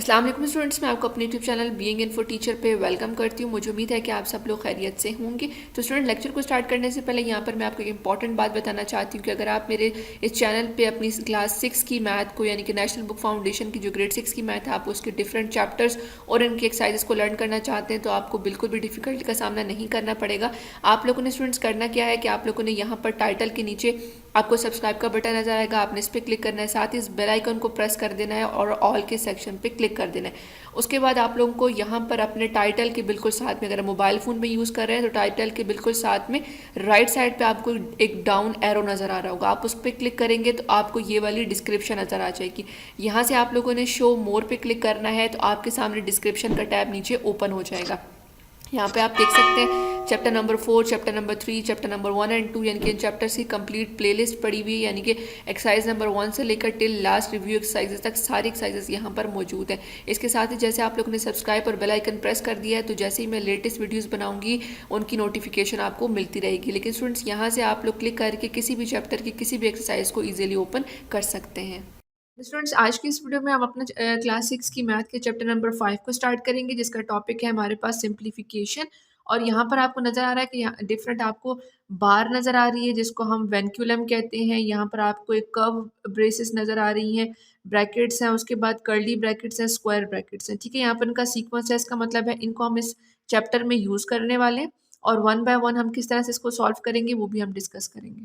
अस्सलाम वालेकुम स्टूडेंट्स, मैं आपको अपने YouTube channel being info teacher पे वेलकम करती हूँ। मुझे उम्मीद है कि आप सब लोग खैरियत से होंगे। तो स्टूडेंट, लेक्चर को स्टार्ट करने से पहले यहाँ पर मैं आपको एक इंपॉर्टेंट बात बताना चाहती हूँ कि अगर आप मेरे इस चैनल पे अपनी क्लास 6 की मैथ को यानी कि नेशनल बुक फाउंडेशन की जो ग्रेड 6 की मैथ है, आप उसके डिफरेंट चैप्टर्स और इनकी एक्सरसाइजेस को लर्न करना चाहते हैं तो आपको बिल्कुल भी डिफिकल्टी का सामना नहीं करना पड़ेगा। आप लोगों ने स्टूडेंट्स करना क्या है कि आप लोगों ने यहाँ पर टाइटल के नीचे आपको सब्सक्राइब का बटन नजर आएगा, आपने इस पर क्लिक करना है, साथ ही इस बेल आइकन को प्रेस कर देना है और ऑल के सेक्शन पे क्लिक कर देना है। उसके बाद आप लोगों को यहाँ पर अपने टाइटल के बिल्कुल साथ में, अगर मोबाइल फ़ोन में यूज़ कर रहे हैं तो टाइटल के बिल्कुल साथ में राइट साइड पे आपको एक डाउन एरो नज़र आ रहा होगा, आप उस पर क्लिक करेंगे तो आपको ये वाली डिस्क्रिप्शन नज़र आ जाएगी। यहाँ से आप लोगों ने शो मोर पे क्लिक करना है तो आपके सामने डिस्क्रिप्शन का टैब नीचे ओपन हो जाएगा। यहाँ पे आप देख सकते हैं chapter number 4, chapter number 3, chapter number 1 and 2 यानी कि इन चैप्टर्स की कंप्लीट प्लेलिस्ट पड़ी हुई है, यानी कि एक्सरसाइज नंबर 1 से लेकर टिल लास्ट रिव्यू एक्सरसाइजेस तक सारी एक्सरसाइजेस यहाँ पर मौजूद है। इसके साथ ही जैसे आप लोगों ने सब्सक्राइब और बेल आइकन प्रेस कर दिया है तो जैसे ही मैं लेटेस्ट वीडियोज़ बनाऊंगी उनकी नोटिफिकेशन आपको मिलती रहेगी। लेकिन स्टूडेंट्स, यहाँ से आप लोग क्लिक करके किसी भी चैप्टर की किसी भी एक्सरसाइज को ईजिली ओपन कर सकते हैं। स्टूडेंट्स, आज की इस वीडियो में हम अपना क्लास 6 की मैथ के चैप्टर नंबर 5 को स्टार्ट करेंगे, जिसका टॉपिक है हमारे पास सिंप्लीफिकेशन। और यहाँ पर आपको नज़र आ रहा है कि यहाँ डिफरेंट आपको बार नज़र आ रही है जिसको हम वेंक्यूलम कहते हैं। यहाँ पर आपको एक कर्व ब्रेसेस नज़र आ रही हैं, ब्रैकेट्स हैं, उसके बाद कर्ली ब्रैकेट्स हैं, स्क्वायर ब्रैकेट्स हैं। ठीक है, यहाँ पर इनका सीक्वेंस है, इसका मतलब है इनको हम इस चैप्टर में यूज़ करने वाले हैं और वन बाय वन हम किस तरह से इसको सॉल्व करेंगे वो भी हम डिस्कस करेंगे।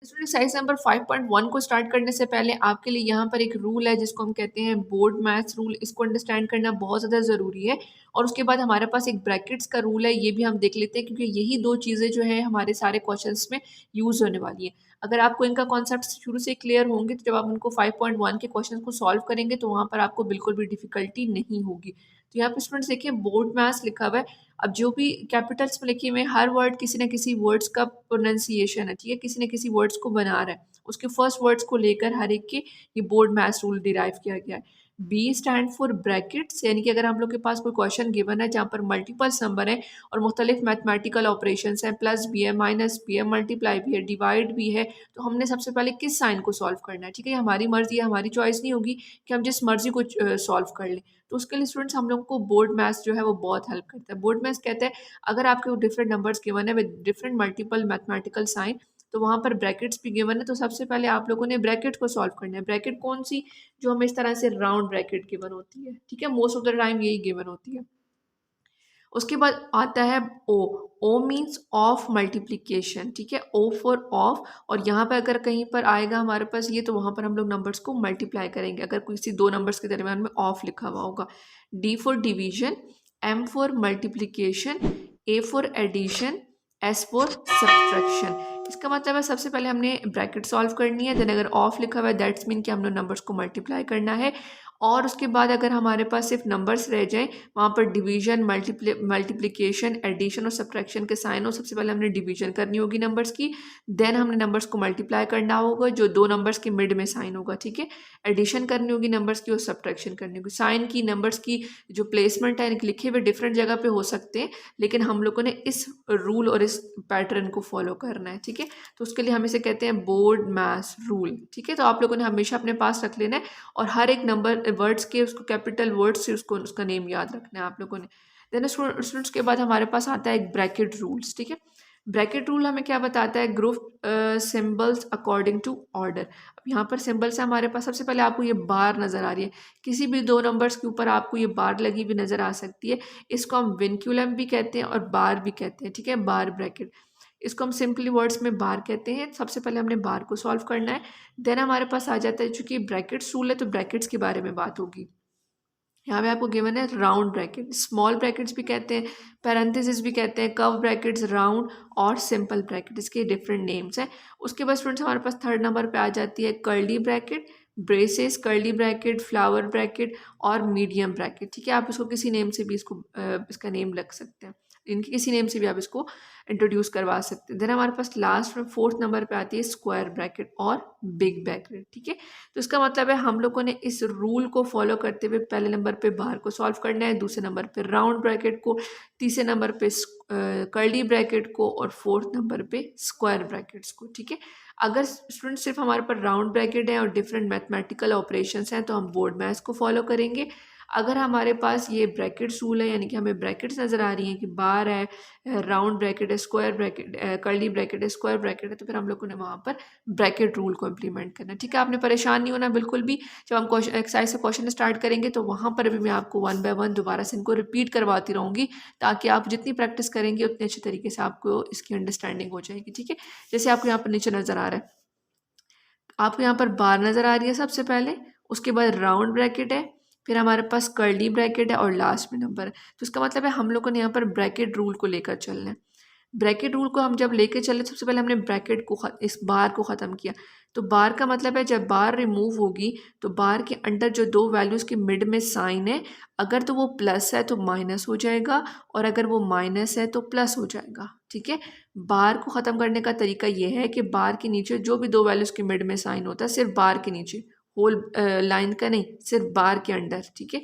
स्टूडेंट, एक्सरसाइज नंबर 5.1 को स्टार्ट करने से पहले आपके लिए यहाँ पर एक रूल है जिसको हम कहते हैं बोर्ड मैथ्स रूल। इसको अंडरस्टैंड करना बहुत ज़्यादा ज़रूरी है। और उसके बाद हमारे पास एक ब्रैकेट्स का रूल है, ये भी हम देख लेते हैं क्योंकि यही दो चीज़ें जो है हमारे सारे क्वेश्चंस में यूज़ होने वाली है। अगर आपको इनका कॉन्सेप्ट शुरू से क्लियर होंगे तो जब आप उनको 5.1 के क्वेश्चन को सॉल्व करेंगे तो वहाँ पर आपको बिल्कुल भी डिफिकल्टी नहीं होगी। तो यहाँ पे स्टूडेंट्स देखिए बोर्ड मैथ्स लिखा हुआ है। अब जो भी कैपिटल्स में लिखे हुए हर वर्ड किसी न किसी वर्ड्स का प्रोनाउंसिएशन है, ठीक है, किसी न किसी वर्ड्स को बना रहा है, उसके फर्स्ट वर्ड्स को लेकर हर एक के ये बोर्ड मैथ्स रूल डिराइव किया गया है। बी स्टैंड फॉर ब्रैकेट्स, यानी कि अगर हम लोग के पास कोई क्वेश्चन गिवन है जहाँ पर मल्टीपल्स नंबर है और मुख्तलिफ मैथमेटिकल ऑपरेशंस हैं, प्लस भी है, माइनस भी है, मल्टीप्लाई भी है, डिवाइड भी है, तो हमने सबसे पहले किस साइन को सॉल्व करना है। ठीक है, हमारी मर्जी है, हमारी चॉइस नहीं होगी कि हम जिस मर्जी को सॉल्व कर लें। तो उसके लिए स्टूडेंट्स हम लोगों को बोर्ड मैथ्स जो है वो बहुत हेल्प करता है। बोर्ड मैथ्स कहते हैं अगर आपके डिफरेंट नंबर्स गिवन है with different multiple mathematical sign तो वहाँ पर ब्रैकेट्स भी गिवन है, तो सबसे पहले आप लोगों ने ब्रैकेट को सॉल्व करना है। ब्रैकेट कौन सी? जो हमें इस तरह से राउंड ब्रैकेट गिवन होती है। ठीक है, मोस्ट ऑफ द टाइम यही गिवन होती है। उसके बाद आता है O. O means of multiplication. ठीक है, ओ फॉर ऑफ, और यहाँ पे अगर कहीं पर आएगा हमारे पास ये तो वहाँ पर हम लोग नंबर्स को मल्टीप्लाई करेंगे अगर किसी दो नंबर्स के दरमियान में ऑफ लिखा हुआ होगा। D for division, M for multiplication, A for addition, S for subtraction. इसका मतलब है सबसे पहले हमने ब्रैकेट सॉल्व करनी है, देन अगर ऑफ लिखा हुआ है दैट्स मीन कि हमने नंबर्स को मल्टीप्लाई करना है। और उसके बाद अगर हमारे पास सिर्फ नंबर्स रह जाएं, वहाँ पर डिवीजन, मल्टीप्लिकेशन, एडिशन और सब्ट्रैक्शन के साइन हो, सबसे पहले हमने डिवीजन करनी होगी नंबर्स की, देन हमने नंबर्स को मल्टीप्लाई करना होगा जो दो नंबर्स के मिड में साइन होगा। ठीक है, एडिशन करनी होगी नंबर्स की और सब्ट्रैक्शन करनी होगी। साइन की, नंबर्स की जो प्लेसमेंट है लिखे हुए डिफरेंट जगह पे हो सकते हैं, लेकिन हम लोगों ने इस रूल और इस पैटर्न को फॉलो करना है। ठीक है, तो उसके लिए हम इसे कहते हैं बोर्ड मैथ्स रूल। ठीक है, तो आप लोगों ने हमेशा अपने पास रख लेना है और हर एक नंबर वर्ड्स के उसको कैपिटल वर्ड्स से उसको उसका नेम याद रखना है आप लोगों ने। देन स्टूडेंट्स के बाद हमारे पास आता है एक ब्रैकेट रूल्स। ठीक है, ब्रैकेट रूल हमें क्या बताता है? Group symbols according to order. अब यहाँ पर सिंबल्स है हमारे पास, सबसे पहले आपको ये बार नज़र आ रही है, किसी भी दो नंबर्स के ऊपर आपको ये बार लगी हुई नज़र आ सकती है। इसको हम विंक्यूलम भी कहते हैं और बार भी कहते हैं। ठीक है, बार ब्रैकेट, इसको हम सिंपली वर्ड्स में बार कहते हैं। सबसे पहले हमने बार को सॉल्व करना है, देन हमारे पास आ जाता है, चूंकि ब्रैकेट्स रूल है तो ब्रैकेट्स के बारे में बात होगी। यहाँ पे आपको गिवन है राउंड ब्रैकेट, स्मॉल ब्रैकेट्स भी कहते हैं, पैरेंथेसिस भी कहते हैं, कर्व ब्रैकेट्स, राउंड और सिंपल ब्रैकेट, इसके डिफरेंट नेम्स हैं। उसके बाद स्टूडेंट्स हमारे पास थर्ड नंबर पे आ जाती है curly bracket, braces, curly bracket, flower bracket और मीडियम ब्रैकेट। ठीक है, आप इसको किसी नेम से भी इसको इसका नेम लग सकते हैं, इनके किसी नेम से भी आप इसको इंट्रोड्यूस करवा सकते हैं। देन हमारे पास लास्ट में फोर्थ नंबर पे आती है स्क्वायर ब्रैकेट और बिग ब्रैकेट। ठीक है, तो इसका मतलब है हम लोगों ने इस रूल को फॉलो करते हुए पहले नंबर पे बार को सॉल्व करना है, दूसरे नंबर पे राउंड ब्रैकेट को, तीसरे नंबर पे कर्ली ब्रैकेट को और फोर्थ नंबर पे स्क्वायर ब्रैकेट्स को। ठीक है, अगर स्टूडेंट सिर्फ हमारे पर राउंड ब्रैकेट है और डिफरेंट मैथमेटिकल ऑपरेशंस हैं तो हम बोर्ड मैथ्स को फॉलो करेंगे। अगर हमारे पास ये ब्रैकेट्स रूल है, यानी कि हमें ब्रैकेट्स नज़र आ रही हैं कि बार है, राउंड ब्रैकेट है, स्क्वायर ब्रैकेट, कर्ली ब्रैकेट है, स्क्वायर ब्रैकेट है, तो फिर हम लोगों ने वहाँ पर ब्रैकेट रूल को इम्प्लीमेंट करना है। ठीक है, आपने परेशान नहीं होना बिल्कुल भी। जब हम क्वेश्चन एक्सरसाइज से क्वेश्चन स्टार्ट करेंगे तो वहाँ पर भी मैं आपको वन बाय वन दोबारा से इनको रिपीट करवाती रहूँगी, ताकि आप जितनी प्रैक्टिस करेंगे उतने अच्छे तरीके से आपको इसकी अंडरस्टैंडिंग हो जाएगी। ठीक है, जैसे आपको यहाँ पर नीचे नज़र आ रहा है, आपको यहाँ पर बार नज़र आ रही है सबसे पहले, उसके बाद राउंड ब्रैकेट है, फिर हमारे पास कर्ली ब्रैकेट है और लास्ट में नंबर है। तो इसका मतलब है हम लोगों ने यहाँ पर ब्रैकेट रूल को लेकर चलना है। ब्रैकेट रूल को हम जब लेके चले, सबसे पहले हमने ब्रैकेट को इस बार को ख़त्म किया। तो बार का मतलब है जब बार रिमूव होगी तो बार के अंदर जो दो वैल्यूज़ के मिड में साइन है, अगर तो वो प्लस है तो माइनस हो जाएगा, और अगर वो माइनस है तो प्लस हो जाएगा। ठीक है, बार को ख़त्म करने का तरीका ये है कि बार के नीचे जो भी दो वैल्यूज़ के मिड में साइन होता है, सिर्फ बार के नीचे, होल लाइन का नहीं, सिर्फ बार के अंदर। ठीक है,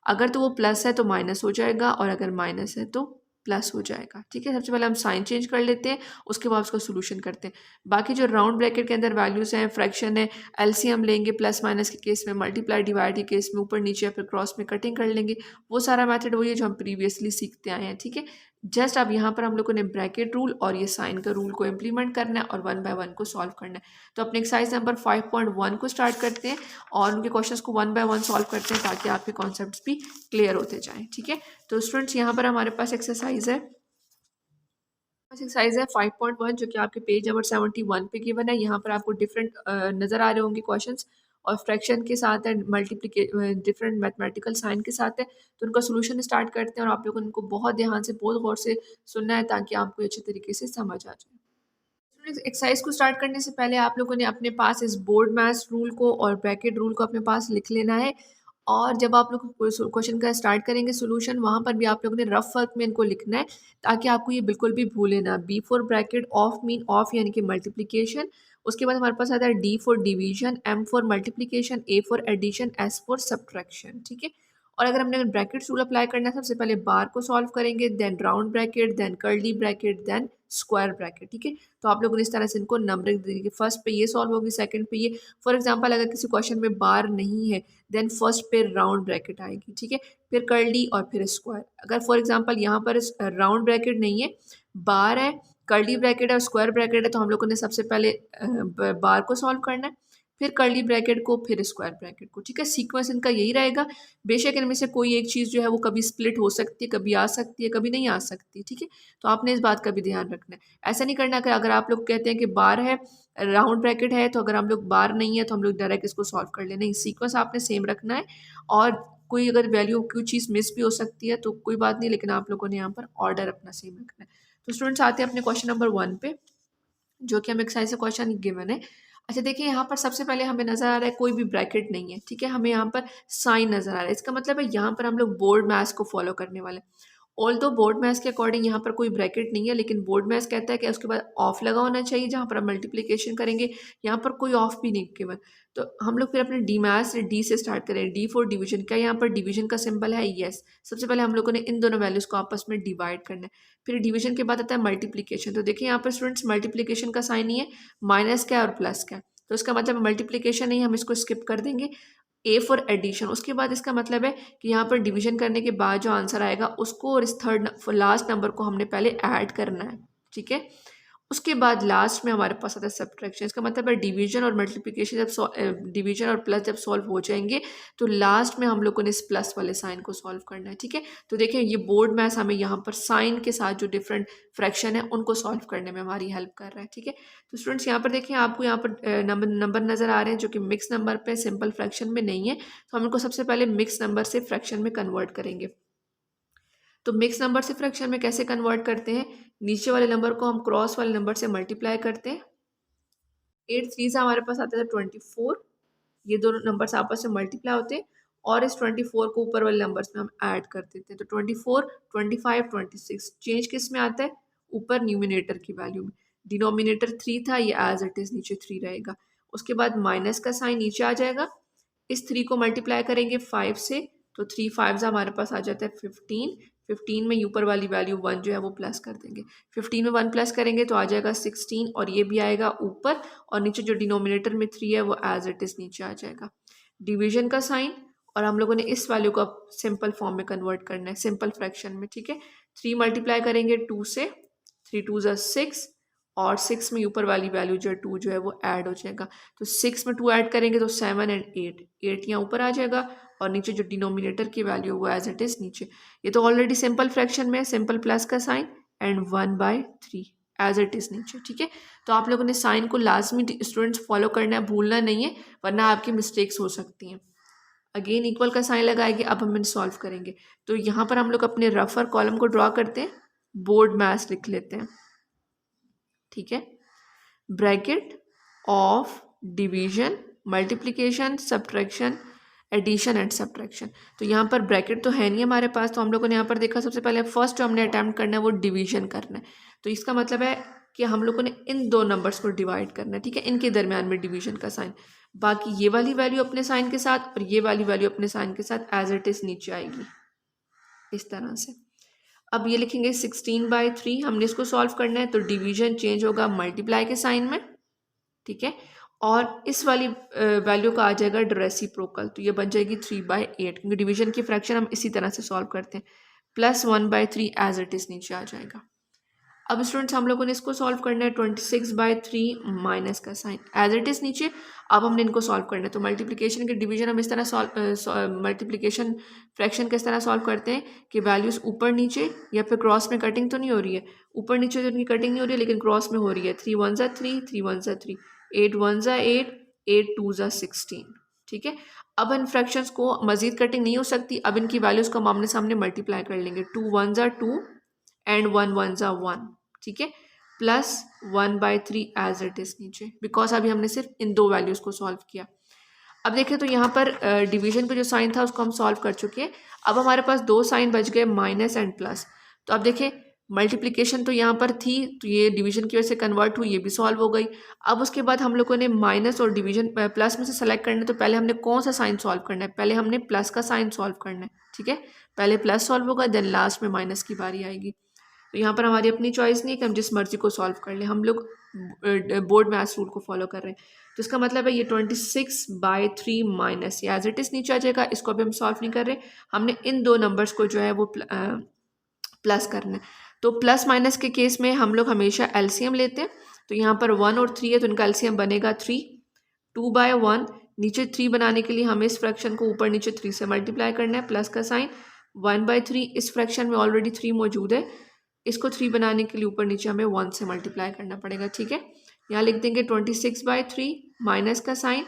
अगर तो वो प्लस है तो माइनस हो जाएगा, और अगर माइनस है तो प्लस हो जाएगा। ठीक है, सबसे पहले हम साइन चेंज कर लेते हैं, उसके बाद उसका सोल्यूशन करते हैं। बाकी जो राउंड ब्रैकेट के अंदर वैल्यूज़ हैं, फ्रैक्शन है, एलसीएम लेंगे प्लस माइनस के केस में, मल्टीप्लाई डिवाइड के केस में ऊपर नीचे या फिर क्रॉस में कटिंग कर लेंगे। वो सारा मेथड वही है जो हम प्रीवियसली सीखते आए हैं। ठीक है, जस्ट अब यहाँ पर हम लोगों ने ब्रैकेट रूल और ये साइन का रूल को इम्प्लीमेंट करना है और वन बाय वन को सॉल्व करना है। तो अपने एक्सरसाइज नंबर 5.1 को स्टार्ट करते हैं और उनके क्वेश्चंस को वन बाय वन सॉल्व करते हैं, ताकि आपके कॉन्सेप्ट्स भी क्लियर होते जाएं। ठीक है, तो स्टूडेंट्स यहाँ पर हमारे पास एक्सरसाइज है, एक्सरसाइज है 5.1, जो कि आपके पेज नंबर 71 पे गिवन है। यहाँ पर आपको डिफरेंट नज़र आ रहे होंगे क्वेश्चंस, और फ्रैक्शन के साथ है, मल्टीप्लिके डिफरेंट मैथमेटिकल साइन के साथ है। तो उनका सोल्यूशन स्टार्ट करते हैं और आप लोगों को उनको बहुत ध्यान से, बहुत गौर से सुनना है, ताकि आपको अच्छे तरीके से समझ आ जाए। एक्सरसाइज को स्टार्ट करने से पहले आप लोगों ने अपने पास इस बोर्ड मैथ्स रूल को और ब्रैकेट रूल को अपने पास लिख लेना है, और जब आप लोग क्वेश्चन का स्टार्ट करेंगे सोल्यूशन, वहाँ पर भी आप लोगों ने रफ वर्क में इनको लिखना है, ताकि आपको ये बिल्कुल भी भूले ना। B for bracket, of mean of यानी कि मल्टीप्लिकेशन, उसके बाद हमारे पास आता है D for division, M for multiplication, A for addition, S for subtraction. ठीक है, और अगर हमने ब्रैकेट रूल अप्लाई करना है, सबसे पहले बार को सॉल्व करेंगे, then round bracket, then curly bracket, then square bracket. ठीक है, तो आप लोगों ने इस तरह से इनको नंबरिंग देंगे, फर्स्ट पे ये सॉल्व होगी, सेकंड पे ये। फॉर एग्जांपल अगर किसी क्वेश्चन में बार नहीं है, देन फर्स्ट पे राउंड ब्रैकेट आएगी। ठीक है, फिर कर्ली और फिर स्क्वायर। अगर फॉर एग्जांपल यहाँ पर राउंड ब्रैकेट नहीं है, बार है, कर्ली ब्रैकेट है और स्क्वायर ब्रैकेट है, तो हम लोगों ने सबसे पहले बार को सॉल्व करना है, फिर कर्ली ब्रैकेट को, फिर स्क्वायर ब्रैकेट को। ठीक है, सीक्वेंस इनका यही रहेगा। बेशक इनमें से कोई एक चीज़ जो है वो कभी स्प्लिट हो सकती है, कभी आ सकती है, कभी नहीं आ सकती। ठीक है, तो आपने इस बात का भी ध्यान रखना है। ऐसा नहीं करना कि अगर आप लोग कहते हैं कि बार है, राउंड ब्रैकेट है, तो अगर हम लोग बार नहीं है तो हम लोग डायरेक्ट इसको सॉल्व कर ले, नहीं, सीक्वेंस आपने सेम रखना है। और कोई अगर वैल्यू कोई चीज़ मिस भी हो सकती है तो कोई बात नहीं, लेकिन आप लोगों ने यहाँ पर ऑर्डर अपना सेम रखना है। तो स्टूडेंट्स आते हैं अपने क्वेश्चन नंबर 1 पे, जो कि हमें एक्सरसाइज से क्वेश्चन गिवन है। अच्छा देखिए, यहाँ पर सबसे पहले हमें नज़र आ रहा है कोई भी ब्रैकेट नहीं है। ठीक है, हमें यहाँ पर साइन नज़र आ रहा है, इसका मतलब है यहाँ पर हम लोग बोर्ड मैथ्स को फॉलो करने वाले हैं। ऑल दो बोर्ड मैथ्स के अकॉर्डिंग यहाँ पर कोई ब्रैकेट नहीं है, लेकिन बोर्ड मैथ्स कहता है कि उसके बाद ऑफ लगा होना चाहिए, जहाँ पर हम मल्टीप्लिकेशन करेंगे। यहाँ पर कोई ऑफ भी नहीं गिवन, तो हम लोग फिर अपने डी मैथ्स से डी से स्टार्ट करें। डी फॉर डिवीजन, क्या यहाँ पर डिवीजन का सिंबल है? यस। सबसे पहले हम लोगों ने इन दोनों वैल्यूज़ को आपस में डिवाइड करना है। फिर डिवीजन के बाद आता है मल्टीप्लिकेशन। तो देखिए यहाँ पर स्टूडेंट्स मल्टीप्लिकेशन का साइन ही है, माइनस का है और प्लस का है, तो इसका मतलब मल्टीप्लिकेशन नहीं, हम इसको स्किप कर देंगे। ए फॉर एडिशन, उसके बाद इसका मतलब है कि यहाँ पर डिवीजन करने के बाद जो आंसर आएगा उसको और इस थर्ड लास्ट नंबर को हमने पहले ऐड करना है। ठीक है, उसके बाद लास्ट में हमारे पास आता है सब्ट्रैक्शन। इसका मतलब है डिवीजन और मल्टीप्लिकेशन जब डिवीजन और प्लस जब सॉल्व हो जाएंगे तो लास्ट में हम लोगों ने इस प्लस वाले साइन को सॉल्व करना है। ठीक है, तो देखिए ये बोर्ड मैथ्स हमें यहाँ पर साइन के साथ जो डिफरेंट फ्रैक्शन है उनको सॉल्व करने में हमारी हेल्प कर रहा है। ठीक है, तो स्टूडेंट्स यहाँ पर देखिए, आपको यहाँ पर नंबर नज़र आ रहे हैं जो कि मिक्स नंबर पे, सिंपल फ्रैक्शन में नहीं है, तो हम इनको सबसे पहले मिक्स नंबर से फ्रैक्शन में कन्वर्ट करेंगे। तो मिक्स नंबर से फ्रैक्शन में कैसे कन्वर्ट करते हैं? नीचे वाले नंबर को हम क्रॉस वाले नंबर से मल्टीप्लाई करते हैं। 8 3 से हमारे पास आता था 24, ये दोनों नंबर्स आपस में मल्टीप्लाई होते हैं और इस 24 को ऊपर वाले नंबर्स में हम ऐड कर देते हैं। तो 24, 25, 26 चेंज किस में आता है? ऊपर न्यूमिनेटर की वैल्यू में। डिनोमिनेटर 3 था, ये एज इट इज़ नीचे 3 रहेगा। उसके बाद माइनस का साइन नीचे आ जाएगा, इस 3 को मल्टीप्लाई करेंगे 5 से, तो 3 5 हमारे पास आ जाता है 15। 15 में ऊपर वाली वैल्यू 1 जो है वो प्लस कर देंगे। 15 में 1 प्लस करेंगे तो आ जाएगा 16, और ये भी आएगा ऊपर, और नीचे जो डिनोमिनेटर में 3 है वो एज इट इज़ नीचे आ जाएगा। डिवीजन का साइन और हम लोगों ने इस वैल्यू को अब सिंपल फॉर्म में कन्वर्ट करना है, सिंपल फ्रैक्शन में, ठीक है। 3 मल्टीप्लाई करेंगे 2 से, 3 2 ज़ा 6, और 6 में ऊपर वाली वैल्यू जो है 2 जो है वो ऐड हो जाएगा। तो 6 में 2 ऐड करेंगे तो 7 एंड 8, 8 यहाँ ऊपर आ जाएगा और नीचे जो डिनोमिनेटर की वैल्यू है वो एज इट इज़ नीचे। ये तो ऑलरेडी सिंपल फ्रैक्शन में है, सिंपल प्लस का sign and 1/3 as it is नीचे, ठीक है। तो आप लोगों ने साइन को लाजमी स्टूडेंट्स फॉलो करना है, भूलना नहीं है, वरना आपकी मिस्टेक्स हो सकती हैं। अगेन इक्वल का साइन लगाएंगे, अब हम सॉल्व करेंगे। तो यहाँ पर हम लोग अपने रफर कॉलम को ड्रॉ करते हैं, बोर्ड मैथ्स लिख लेते हैं, ठीक है। Bracket of division, multiplication, subtraction, addition and subtraction. तो यहाँ पर ब्रैकेट तो है नहीं हमारे पास, तो हम लोगों ने यहाँ पर देखा सबसे पहले फर्स्ट जो हमने अटैम्प्ट करना है वो डिवीजन करना है। तो इसका मतलब है कि हम लोगों ने इन दो नंबर्स को डिवाइड करना है, ठीक है, इनके दरमियान में डिवीजन का साइन। बाकी ये वाली वैल्यू अपने साइन के साथ और ये वाली वैल्यू अपने साइन के साथ एज इट इज नीचे आएगी इस तरह से। अब ये लिखेंगे 16/3, हमने इसको सॉल्व करना है, तो डिवीजन चेंज होगा मल्टीप्लाई के साइन में, ठीक है, और इस वाली वैल्यू का आ जाएगा रेसिप्रोकल, तो ये बन जाएगी 3/8, क्योंकि डिवीजन की फ्रैक्शन हम इसी तरह से सॉल्व करते हैं, प्लस 1/3 एज इट इज नीचे आ जाएगा। अब स्टूडेंट्स हम लोगों ने इसको सॉल्व करना है 26/3 माइनस का साइन एज इट इज नीचे। अब हमने इनको सॉल्व करना है, तो मल्टीप्लिकेशन के डिवीजन हम इस तरह सॉल्व मल्टीप्लिकेशन फ्रैक्शन किस तरह सॉल्व करते हैं कि वैल्यूज ऊपर नीचे या फिर क्रॉस में कटिंग तो नहीं हो रही है, ऊपर नीचे तो उनकी कटिंग नहीं हो रही है लेकिन क्रॉस में हो रही है। 3 1 ज़ा 3, 3 1 ज़ा 3, 8 1 ज़ा 8, 8 2 ज़ा 16, ठीक है। अब इन फ्रैक्शंस को मजीद कटिंग नहीं हो सकती, अब इनकी वैल्यूज को हम आमने सामने मल्टीप्लाई कर लेंगे। 2 1 ज़ा 2 एंड 1 1 ज़ा 1, ठीक है, प्लस 1/3 एज इट इज नीचे, बिकॉज अभी हमने सिर्फ इन दो वैल्यूज को सॉल्व किया। अब देखें तो यहाँ पर डिवीजन का जो साइन था उसको हम सॉल्व कर चुके हैं। अब हमारे पास दो साइन बच गए, माइनस एंड प्लस। तो अब देखें मल्टीप्लिकेशन तो यहाँ पर थी, तो ये डिवीजन की वजह से कन्वर्ट हुई, ये भी सॉल्व हो गई। अब उसके बाद हम लोगों ने माइनस और डिवीजन प्लस में से सेलेक्ट करना है, तो पहले हमने कौन सा साइन सॉल्व करना है, पहले हमने प्लस का साइन सॉल्व करना है, ठीक है। पहले प्लस सॉल्व होगा, देन लास्ट में माइनस की बारी आएगी। तो यहाँ पर हमारी अपनी चॉइस नहीं है कि हम जिस मर्जी को सॉल्व कर लें, हम लोग बोर्ड मैथ्स रूल को फॉलो कर रहे हैं। तो इसका मतलब है ये 26/3 माइनस, ये एज इट इज नीचे आ जाएगा, इसको अभी हम सॉल्व नहीं कर रहे, हमने इन दो नंबर्स को जो है वो प्लस करना है। तो प्लस माइनस के केस में हम लोग हमेशा एलसीएम लेते हैं, तो यहाँ पर 1 और 3 है तो इनका एलसीएम बनेगा 3। 2/1, नीचे 3 बनाने के लिए हमें इस फ्रैक्शन को ऊपर नीचे 3 से मल्टीप्लाई करना है, प्लस का साइन। 1/3, इस फ्रैक्शन में ऑलरेडी 3 मौजूद है, इसको 3 बनाने के लिए ऊपर नीचे हमें 1 से मल्टीप्लाई करना पड़ेगा, ठीक है। यहाँ लिख देंगे 26/3 माइनस का साइन,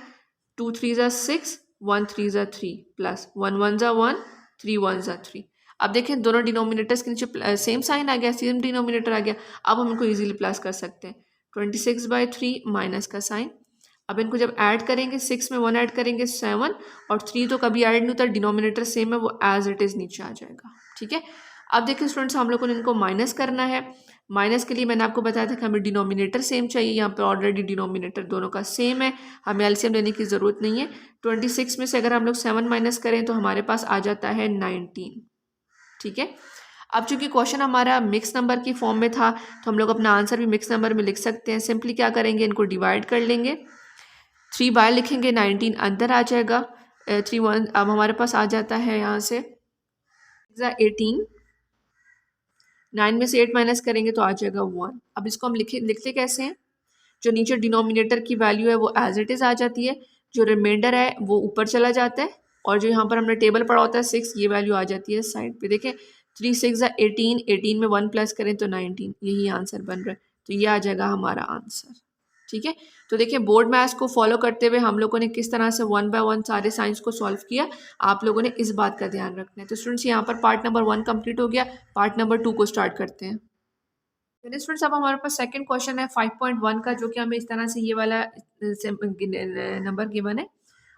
2 3 ज़ा 6, 1 3 ज़ा 3, प्लस 1 1 ज़ा 1, 3 1 ज़ा 3। अब देखें दोनों डिनोमिनेटर्स के नीचे सेम साइन आ गया, सेम डिनोमिनेटर आ गया, अब हम इनको इजीली प्लस कर सकते हैं। 26/3 माइनस का साइन, अब इनको जब ऐड करेंगे 6 में 1 ऐड करेंगे 7, और 3 तो कभी ऐड नहीं होता, डिनोमिनेटर सेम है, वो एज इट इज़ नीचे आ जाएगा, ठीक है। अब देखिए स्टूडेंट्स हम लोगों ने इनको माइनस करना है, माइनस के लिए मैंने आपको बताया था कि हमें डिनोमिनेटर सेम चाहिए, यहाँ पे ऑलरेडी डिनोमिनेटर दोनों का सेम है, हमें एलसीएम लेने की ज़रूरत नहीं है। 26 में से अगर हम लोग 7 माइनस करें तो हमारे पास आ जाता है 19, ठीक है। अब चूंकि क्वेश्चन हमारा मिक्स नंबर की फॉर्म में था तो हम लोग अपना आंसर भी मिक्स नंबर में लिख सकते हैं। सिंपली क्या करेंगे, इनको डिवाइड कर लेंगे, 3 बाय लिखेंगे, 19 अंदर आ जाएगा, 3 1, अब हमारे पास आ जाता है यहाँ से 18, 9 में से 8 माइनस करेंगे तो आ जाएगा 1। अब इसको हम लिखते कैसे हैं, जो नीचे डिनोमिनेटर की वैल्यू है वो एज इट इज़ आ जाती है, जो रिमाइंडर है वो ऊपर चला जाता है, और जो यहाँ पर हमने टेबल पढ़ा होता है 6, ये वैल्यू आ जाती है साइड पे। देखें 3 6 ज़ा 18, 18 में 1 प्लस करें तो 19, यही आंसर बन रहा है, तो ये आ जाएगा हमारा आंसर, ठीक है। तो देखिए बोर्ड मैथ्स को फॉलो करते हुए हम लोगों ने किस तरह से 1 बाय 1 सारे साइंस को सॉल्व किया, आप लोगों ने इस बात का ध्यान रखना है। तो स्टूडेंट्स यहाँ पर पार्ट नंबर 1 कंप्लीट हो गया, पार्ट नंबर 2 को स्टार्ट करते हैं। स्टूडेंट्स अब हमारे पास सेकंड क्वेश्चन है 5.1 का, जो कि हमें इस तरह से ये वाला नंबर गिवन है।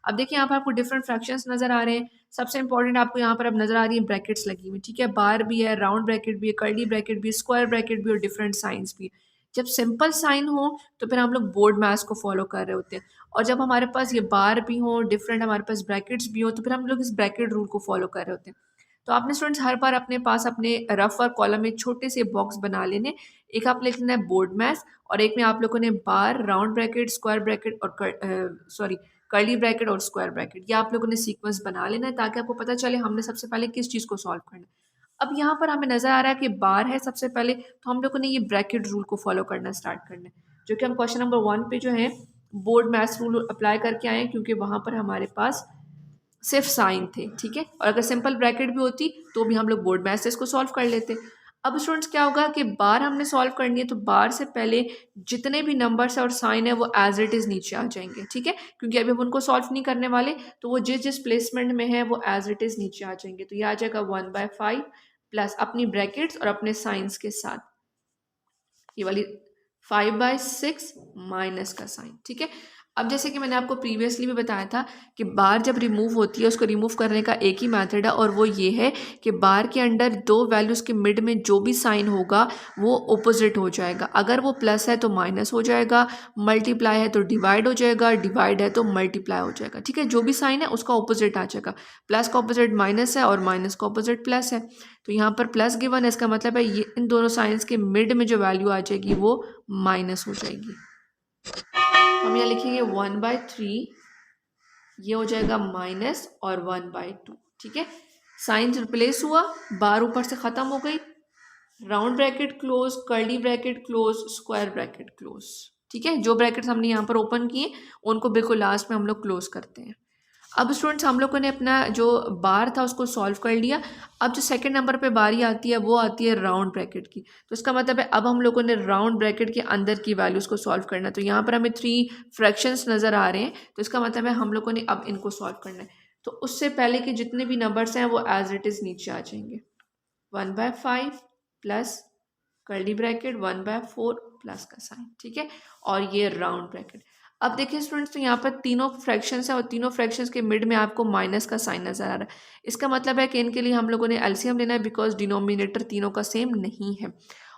अब देखिए यहाँ पर आपको डिफरेंट फ्रैक्शंस नजर आ रहे हैं, सबसे इंपॉर्टेंट आपको यहाँ पर अब नजर आ रही है ब्रैकेट्स लगी हुई, ठीक है, बार भी है, राउंड ब्रैकेट भी है, कर्ली ब्रैकेट भी है, स्क्वायर ब्रैकेट भी और डिफरेंट साइंस भी है। जब सिंपल साइन हो तो फिर हम लोग बोर्ड मैथ्स को फॉलो कर रहे होते हैं, और जब हमारे पास ये बार भी हो, डिफरेंट हमारे पास ब्रैकेट्स भी हो, तो फिर हम लोग इस ब्रैकेट रूल को फॉलो कर रहे होते हैं। तो आपने स्टूडेंट्स हर बार अपने पास अपने रफ और कॉलम में छोटे से बॉक्स बना लेने, एक आप लिख लेना है बोर्ड मैथ्स, और एक में आप लोगों ने बार, राउंड ब्रैकेट, स्क्वायर ब्रैकेट और कर्ली ब्रैकेट और स्क्वायर ब्रैकेट, ये आप लोगों ने सीक्वेंस बना लेना है ताकि आपको पता चले हमने सबसे पहले किस चीज़ को सॉल्व करना है। अब यहाँ पर हमें नज़र आ रहा है कि बार है सबसे पहले, तो हम लोगों ने ये ब्रैकेट रूल को फॉलो करना स्टार्ट करना है, जो कि हम क्वेश्चन नंबर 1 पे जो है बोर्ड मैथ्स रूल अप्लाई करके आए हैं, क्योंकि वहाँ पर हमारे पास सिर्फ साइन थे, ठीक है। और अगर सिंपल ब्रैकेट भी होती तो भी हम लोग बोर्ड मैथ से इसको सॉल्व कर लेते। अब स्टूडेंट्स क्या होगा कि बार हमने सॉल्व करनी है, तो बार से पहले जितने भी नंबर्स है और साइन है वो एज इट इज़ नीचे आ जाएंगे, ठीक है, क्योंकि अभी हम उनको सॉल्व नहीं करने वाले, तो वो जिस जिस प्लेसमेंट में है वो एज इट इज़ नीचे आ जाएंगे। तो ये आ जाएगा 1/5 प्लस अपनी ब्रैकेट्स और अपने साइंस के साथ ये वाली 5/6 माइनस का साइन, ठीक है। अब जैसे कि मैंने आपको प्रीवियसली भी बताया था कि बार जब रिमूव होती है उसको रिमूव करने का एक ही मेथड है, और वो ये है कि बार के अंडर दो वैल्यूज़ के मिड में जो भी साइन होगा वो ऑपोजिट हो जाएगा। अगर वो प्लस है तो माइनस हो जाएगा, मल्टीप्लाई है तो डिवाइड हो जाएगा, डिवाइड है तो मल्टीप्लाई हो जाएगा, ठीक है। जो भी साइन है उसका ऑपोजिट आ जाएगा। प्लस का ऑपोजिट माइनस है और माइनस का ऑपोजिट प्लस है, तो यहाँ पर प्लस गिवन है, इसका मतलब है ये इन दोनों साइंस के मिड में जो वैल्यू आ जाएगी वो माइनस हो जाएगी। हम यहाँ लिखेंगे 1/3, ये हो जाएगा माइनस और 1/2, ठीक है। साइन रिप्लेस हुआ, बार ऊपर से ख़त्म हो गई, round bracket close, curly bracket close, square bracket close, ठीक है। जो ब्रैकेट्स हमने यहाँ पर ओपन किए उनको बिल्कुल लास्ट में हम लोग क्लोज करते हैं। अब स्टूडेंट्स हम लोगों ने अपना जो बार था उसको सॉल्व कर लिया। अब जो सेकंड नंबर पे बारी आती है वो आती है राउंड ब्रैकेट की, तो इसका मतलब है अब हम लोगों ने राउंड ब्रैकेट के अंदर की वैल्यूज़ को सॉल्व करना है। तो यहाँ पर हमें 3 फ्रैक्शंस नज़र आ रहे हैं, तो इसका मतलब है हम लोगों ने अब इनको सॉल्व करना है। तो उससे पहले के जितने भी नंबर्स हैं वो एज इट इज़ नीचे आ जाएंगे। 1/5 प्लस कर्ली ब्रैकेट 1/4 प्लस का साइन, ठीक है, और ये राउंड ब्रैकेट। अब देखिए स्टूडेंट्स, तो यहाँ पर तीनों फ्रैक्शंस हैं और तीनों फ्रैक्शंस के मिड में आपको माइनस का साइन नज़र आ रहा है। इसका मतलब है कि इनके लिए हम लोगों ने एलसीएम लेना है, बिकॉज डिनोमिनेटर तीनों का सेम नहीं है।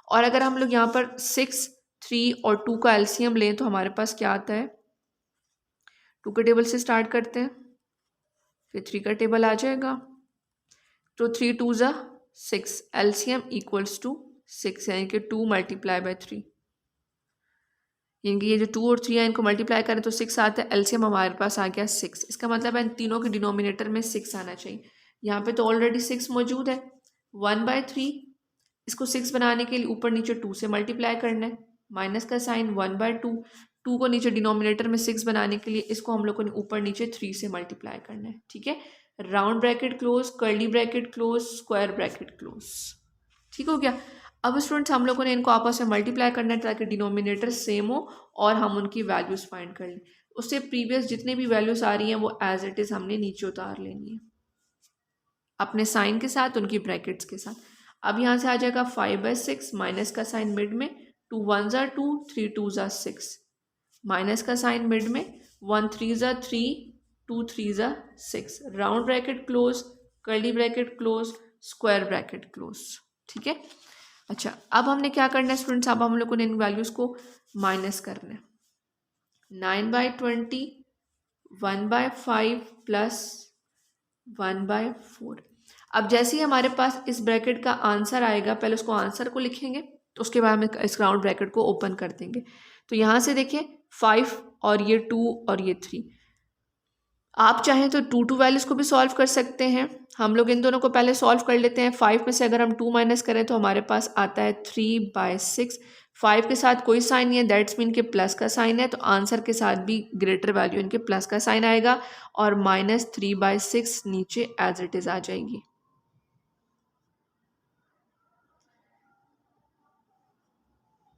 और अगर हम लोग यहाँ पर 6, 3 और 2 का एलसीएम लें तो हमारे पास क्या आता है, 2 के टेबल से स्टार्ट करते हैं, फिर 3 का टेबल आ जाएगा, तो 3 2 ज़ा 6, एलसीएम इक्वल्स टू 6, यानी कि 2 × 3, यानी कि ये जो 2 और 3 है इनको मल्टीप्लाई करें तो 6 आता है, एलसीएम हमारे पास आ गया 6। इसका मतलब है इन तीनों के डिनोमिनेटर में 6 आना चाहिए। यहाँ पे तो ऑलरेडी 6 मौजूद है। 1/3 इसको 6 बनाने के लिए ऊपर नीचे 2 से मल्टीप्लाई करना है, माइनस का साइन 1/2, 2 को नीचे डिनोमिनेटर में 6 बनाने के लिए इसको हम लोगों ने ऊपर नीचे 3 से मल्टीप्लाई करना है, ठीक है। Round bracket close, curly bracket close, square bracket close, ठीक हो गया। अब स्टूडेंट्स हम लोगों ने इनको आपस में मल्टीप्लाई करना है ताकि डिनोमिनेटर सेम हो और हम उनकी वैल्यूज़ फाइंड कर लें। उससे प्रीवियस जितनी भी वैल्यूज़ आ रही हैं वो एज इट इज़ हमने नीचे उतार लेनी है अपने साइन के साथ, उनकी ब्रैकेट्स के साथ। अब यहाँ से आ जाएगा 5/6 माइनस का साइन मिड में, 2 1 ज़ा 2, 3 2 ज़ा 6, माइनस का साइन मिड में, 1 3 ज़ा 3, 2 3 ज़ा 6, round bracket close, curly bracket close, square bracket close, ठीक है। अच्छा, अब हमने क्या करना है स्टूडेंट्स, अब हम लोगों ने इन वैल्यूज़ को माइनस करना है। 9/20 1/5 प्लस 1/4। अब जैसे ही हमारे पास इस ब्रैकेट का आंसर आएगा, पहले उसको आंसर को लिखेंगे, तो उसके बाद हम इस राउंड ब्रैकेट को ओपन कर देंगे। तो यहाँ से देखिए 5 और ये 2 और ये 3, आप चाहें तो 2 वैल्यूज़ को भी सॉल्व कर सकते हैं। हम लोग इन दोनों को पहले सॉल्व कर लेते हैं। 5 में से अगर हम 2 माइनस करें तो हमारे पास आता है 3/6। 5 के साथ कोई साइन नहीं है, दैट्स मीन के प्लस का साइन है, तो आंसर के साथ भी ग्रेटर वैल्यू इनके प्लस का साइन आएगा और -3/6 नीचे एज इट इज़ आ जाएगी।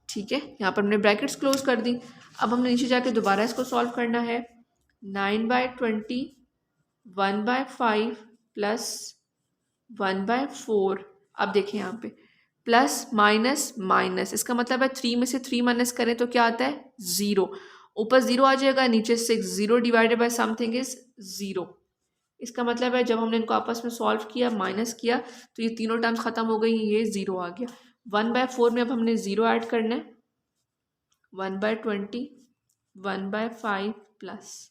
ठीक है, यहाँ पर हमने ब्रैकेट्स क्लोज कर दी। अब हमने नीचे जाके दोबारा इसको सॉल्व करना है। 9/20 1/5 प्लस 1/4। अब देखें यहाँ पे प्लस माइनस माइनस, इसका मतलब है 3 में से 3 माइनस करें तो क्या आता है 0, ऊपर 0 आ जाएगा, नीचे 6, 0 डिवाइडेड बाय समथिंग इज 0। इसका मतलब है जब हमने इनको आपस में सॉल्व किया, माइनस किया, तो ये तीनों टर्म्स खत्म हो गई, ये 0 आ गया। 1/4 में अब हमने 0 ऐड करना है, 1/20 1/5 प्लस,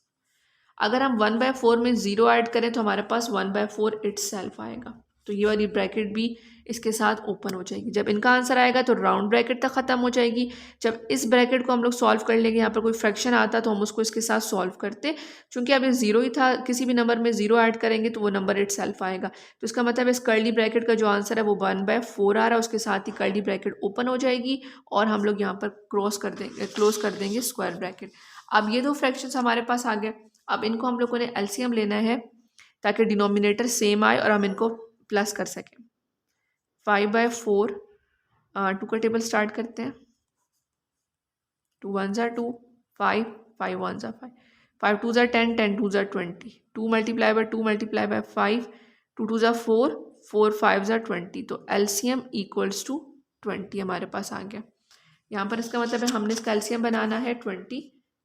अगर हम 1/4 में 0 ऐड करें तो हमारे पास 1/4 इट्सेल्फ आएगा। तो ये वाली ब्रैकेट भी इसके साथ ओपन हो जाएगी। जब इनका आंसर आएगा तो राउंड ब्रैकेट तक ख़त्म हो जाएगी। जब इस ब्रैकेट को हम लोग सॉल्व कर लेंगे, यहाँ पर कोई फ्रैक्शन आता तो हम उसको इसके साथ सॉल्व करते। चूंकि अब ये ज़ीरो ही था, किसी भी नंबर में ज़ीरो ऐड करेंगे तो वो नंबर इटसेल्फ आएगा। तो इसका मतलब इस कर्ली ब्रैकेट का जो आंसर है वो 1/4 आ रहा है, उसके साथ ही कर्ली ब्रैकेट ओपन हो जाएगी और हम लोग यहाँ पर क्लोज कर देंगे स्क्वायर ब्रैकेट। अब ये दो फ्रैक्शंस हमारे पास आ गए। अब इनको हम लोगों ने एलसीएम लेना है ताकि डिनोमिनेटर सेम आए और हम इनको प्लस कर सकें। 5/4, 2 का टेबल स्टार्ट करते हैं। 2 1 ज़ा 2, 5, 5 1 ज़ा 5, 5 2 ज़ा 10, 10 2 ज़ा 20, 2 मल्टीप्लाई बाय 2 मल्टीप्लाई बाय 5, 2 2 ज़ा 4, 4 5 ज़ा 20। तो एलसीएम इक्वल्स टू 20 हमारे पास आ गया। यहाँ पर इसका मतलब है हमने इसका एलसीएम बनाना है 20,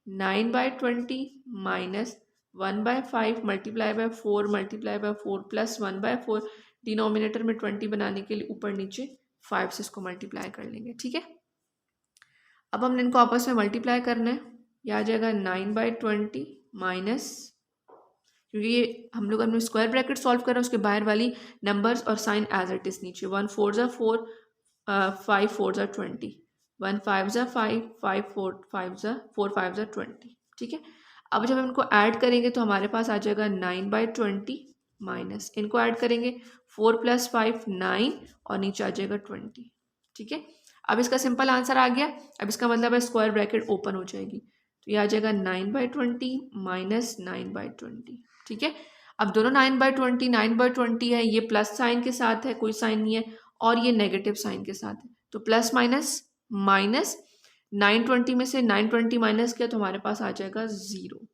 9/20 minus 1/5 multiply by 4 multiply by 4 plus 1/4। Denominator में 20 बनाने के लिए ऊपर नीचे 5 से इसको मल्टीप्लाई कर लेंगे। ठीक है, अब हमने इनको आपस में मल्टीप्लाई करना है। ये आ जाएगा 9/20 माइनस, क्योंकि ये हम लोग हमने स्क्वायर ब्रैकेट सॉल्व करा, उसके बाहर वाली नंबर्स और साइन एज इट इज नीचे। 1 4 ज़ा 4, 5 4 ज़ा 20, 1 5 ज़ा 5, 5 4 5 ज़ा 4 5 ज़ा 20। ठीक है, अब जब हम इनको ऐड करेंगे तो हमारे पास आ जाएगा 9/20 माइनस, इनको ऐड करेंगे 4 + 5 9 और नीचे आ जाएगा 20। ठीक है, अब इसका सिंपल आंसर आ गया। अब इसका मतलब है स्क्वायर ब्रैकेट ओपन हो जाएगी, तो ये आ जाएगा 9/20 माइनस 9/20। ठीक है, अब दोनों 9/20 9/20 है, ये प्लस साइन के साथ है, कोई साइन नहीं है, और ये नेगेटिव साइन के साथ है, तो प्लस माइनस माइनस 920 में से 920 माइनस किया तो हमारे पास आ जाएगा 0,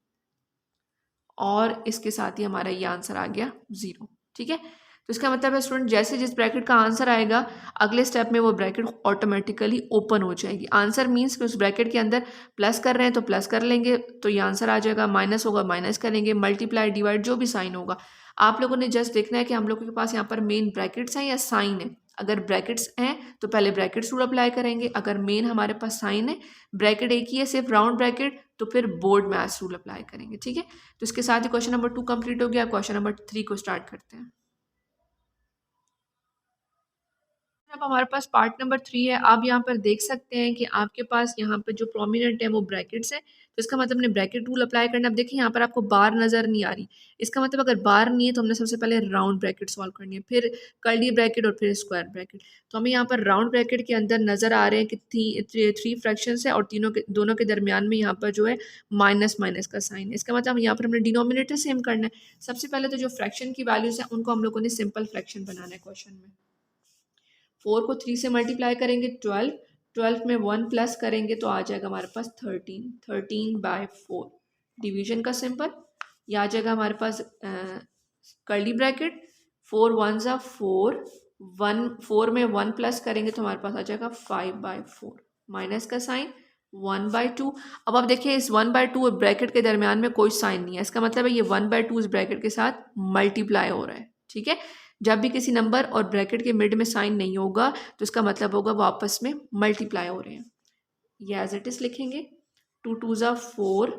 और इसके साथ ही हमारा ये आंसर आ गया 0। ठीक है, तो इसका मतलब है स्टूडेंट जैसे जिस ब्रैकेट का आंसर आएगा अगले स्टेप में वो ब्रैकेट ऑटोमेटिकली ओपन हो जाएगी। आंसर मीन्स कि उस ब्रैकेट के अंदर प्लस कर रहे हैं तो प्लस कर लेंगे तो ये आंसर आ जाएगा, माइनस होगा माइनस करेंगे, मल्टीप्लाई डिवाइड जो भी साइन होगा। आप लोगों ने जस्ट देखना है कि हम लोगों के पास यहाँ पर मेन ब्रैकेट्स हैं या साइन है। अगर ब्रैकेट्स हैं तो पहले ब्रैकेट्स रूल अप्लाई करेंगे, अगर मेन हमारे पास साइन है, ब्रैकेट एक ही है सिर्फ राउंड ब्रैकेट, तो फिर बोर्ड मैथ्स रूल अप्लाई करेंगे। ठीक है, तो इसके साथ ही क्वेश्चन नंबर 2 कंप्लीट हो गया। क्वेश्चन नंबर 3 को स्टार्ट करते हैं। अब हमारे पास पार्ट नंबर 3 है। आप यहाँ पर देख सकते हैं कि आपके पास यहाँ पे जो प्रोमिनेंट है वो ब्रैकेट्स है, तो इसका मतलब हमने ब्रैकेट रूल अप्लाई करना। अब देखिए यहाँ पर आपको बार नज़र नहीं आ रही, इसका मतलब अगर बार नहीं है तो हमने सबसे पहले राउंड ब्रैकेट सॉल्व करनी है, फिर कर्ली ब्रैकेट और फिर स्क्वायर ब्रैकेट। तो हमें यहाँ पर राउंड ब्रैकेट के अंदर नज़र आ रहे हैं कि 3 फ्रैक्शंस है और दोनों के दरमियान में यहाँ पर जो है माइनस माइनस का साइन है। इसका मतलब यहाँ पर हमने डिनोमिनेटर सेम करना है। सबसे पहले तो जो फ्रैक्शन की वैल्यूज है उनको हम लोगों ने सिंपल फ्रैक्शन बनाना है क्वेश्चन में। 4 को 3 से मल्टीप्लाई करेंगे 12, 12 में 1 प्लस करेंगे तो आ जाएगा हमारे पास 13, 13/4। डिवीजन का सिंपल, ये आ जाएगा हमारे पास कर्ली ब्रैकेट, 4 1 ज़ा 4, 4 में 1 प्लस करेंगे तो हमारे पास आ जाएगा 5/4, माइनस का साइन 1/2। अब आप देखिए इस 1/2 ब्रैकेट के दरमियान में कोई साइन नहीं है, इसका मतलब है ये 1/2 इस ब्रैकेट के साथ मल्टीप्लाई हो रहा है। ठीक है, जब भी किसी नंबर और ब्रैकेट के मिड में साइन नहीं होगा तो इसका मतलब होगा वो आपस में मल्टीप्लाई हो रहे हैं। ये एज इट इज लिखेंगे, 2 2 ज़ा 4,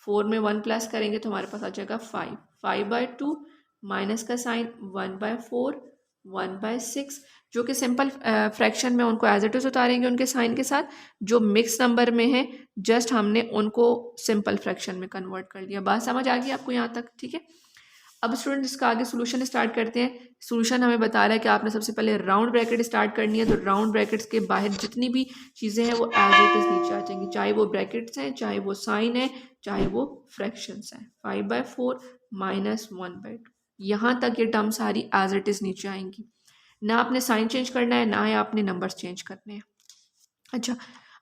4 में 1 प्लस करेंगे तो हमारे पास आ जाएगा 5, 5/2 माइनस का साइन 1/4, 1/6। जो कि सिंपल फ्रैक्शन में उनको एज इट इज उतारेंगे उनके साइन के साथ, जो मिक्स नंबर में है जस्ट हमने उनको सिंपल फ्रैक्शन में कन्वर्ट कर दिया। बात समझ आ गई आपको यहाँ तक? ठीक है, अब स्टूडेंट इसका आगे सोल्यूशन स्टार्ट करते हैं। सोल्यूशन हमें बता रहा है कि आपने सबसे पहले राउंड ब्रैकेट स्टार्ट करनी है, तो राउंड ब्रैकेट्स के बाहर जितनी भी चीज़ें हैं वो एज इट इज नीचे आ जाएंगी, चाहे वो ब्रैकेट्स हैं, चाहे वो साइन है, चाहे वो फ्रैक्शंस हैं। 5/4 माइनस 1/2, यहाँ तक ये टर्म सारी एज इट इज नीचे आएंगी। ना आपने साइन चेंज करना है, ना ही आपने नंबर्स चेंज करने हैं। अच्छा,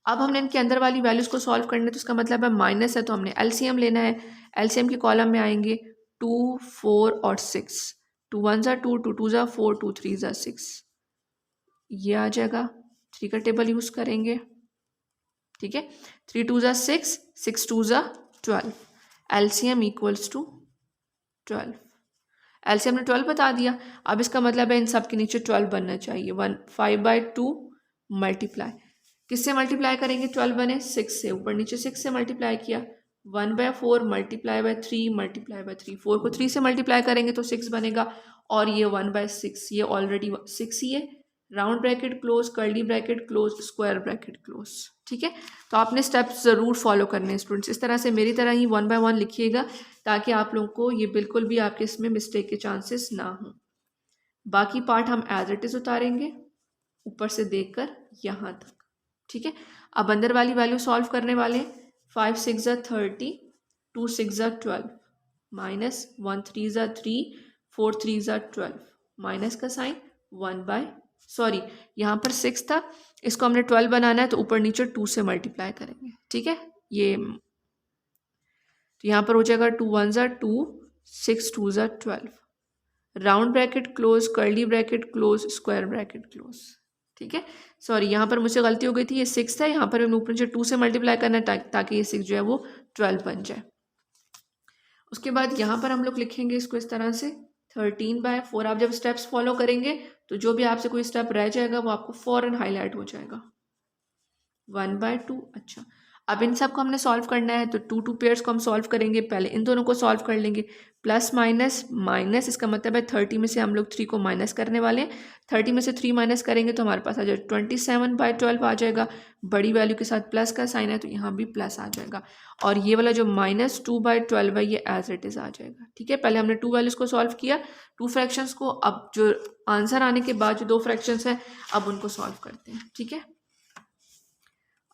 अब हमने इनके अंदर वाली वैल्यूज़ को सॉल्व करना है, तो इसका मतलब है माइनस है तो हमने एलसीएम लेना है। एलसीएम के कॉलम में आएंगे 2 4 और 6, 2 1 ज़ा 2, 2 2 ज़ा 4, 2 3 ज़ा 6, ये आ जाएगा। 3 का टेबल यूज़ करेंगे। ठीक है, 3 2 ज़ा 6, 6 2 ज़ा 12, एलसीएम इक्वल्स टू 12। एलसीएम ने 12 बता दिया। अब इसका मतलब है इन सब के नीचे 12 बनना चाहिए। 5/2 मल्टीप्लाई, किससे मल्टीप्लाई करेंगे? 12 बने 6 से, ऊपर नीचे 6 से मल्टीप्लाई किया, 1/4 मल्टीप्लाई बाय 3 मल्टीप्लाई बाय 3, 4 को 3 से मल्टीप्लाई करेंगे तो 6 बनेगा, और ये 1/6, ये ऑलरेडी 6 ही है। Round bracket close, curly bracket close, square bracket close. ठीक है, तो आपने स्टेप्स ज़रूर फॉलो करने हैं स्टूडेंट्स। इस तरह से मेरी तरह ही 1 बाय 1 लिखिएगा, ताकि आप लोगों को ये बिल्कुल भी आपके इसमें मिस्टेक के चांसेस ना हो। बाकी पार्ट हम एज इट इज़ उतारेंगे ऊपर से देखकर यहाँ तक। ठीक है, अब अंदर वाली वैल्यू सॉल्व करने वाले। 5 6 ज़ा 30, 2 6 ज़ा 12, माइनस 1 3 ज़ा 3, 4 3 ज़ा 12, माइनस का साइन 1/, यहाँ पर 6 था, इसको हमने 12 बनाना है तो ऊपर नीचे 2 से मल्टीप्लाई करेंगे। ठीक है, ये तो यहाँ पर हो जाएगा 2 1 ज़ा 2, 6 2 ज़ा 12, round bracket close, curly bracket close, square bracket close. ठीक है, यहाँ पर मुझसे गलती हो गई थी, ये 6 था, यहाँ पर ऊपर नीचे 2 से मल्टीप्लाई करना है ताकि ये 6 जो है वो 12 बन जाए। उसके बाद यहाँ पर हम लोग लिखेंगे इसको इस तरह से 13/4। आप जब स्टेप्स फॉलो करेंगे तो जो भी आपसे कोई स्टेप रह जाएगा वो आपको फ़ौरन हाईलाइट हो जाएगा। 1/2। अच्छा, अब इन सब को हमने सॉल्व करना है तो 2 पेयर्स को हम सॉल्व करेंगे। पहले इन दोनों को सॉल्व कर लेंगे, प्लस माइनस माइनस, इसका मतलब है 30 में से हम लोग 3 को माइनस करने वाले हैं। 30 में से 3 माइनस करेंगे तो हमारे पास आ जाएगा 27/12 आ जाएगा। बड़ी वैल्यू के साथ प्लस का साइन है तो यहाँ भी प्लस आ जाएगा, और ये वाला जो -2/12 है ये एज इट इज़ आ जाएगा। ठीक है, पहले हमने 2 वैल्यूज़ को सॉल्व किया, 2 फ्रैक्शंस को। अब जो आंसर आने के बाद जो 2 फ्रैक्शंस हैं अब उनको सॉल्व करते हैं। ठीक है,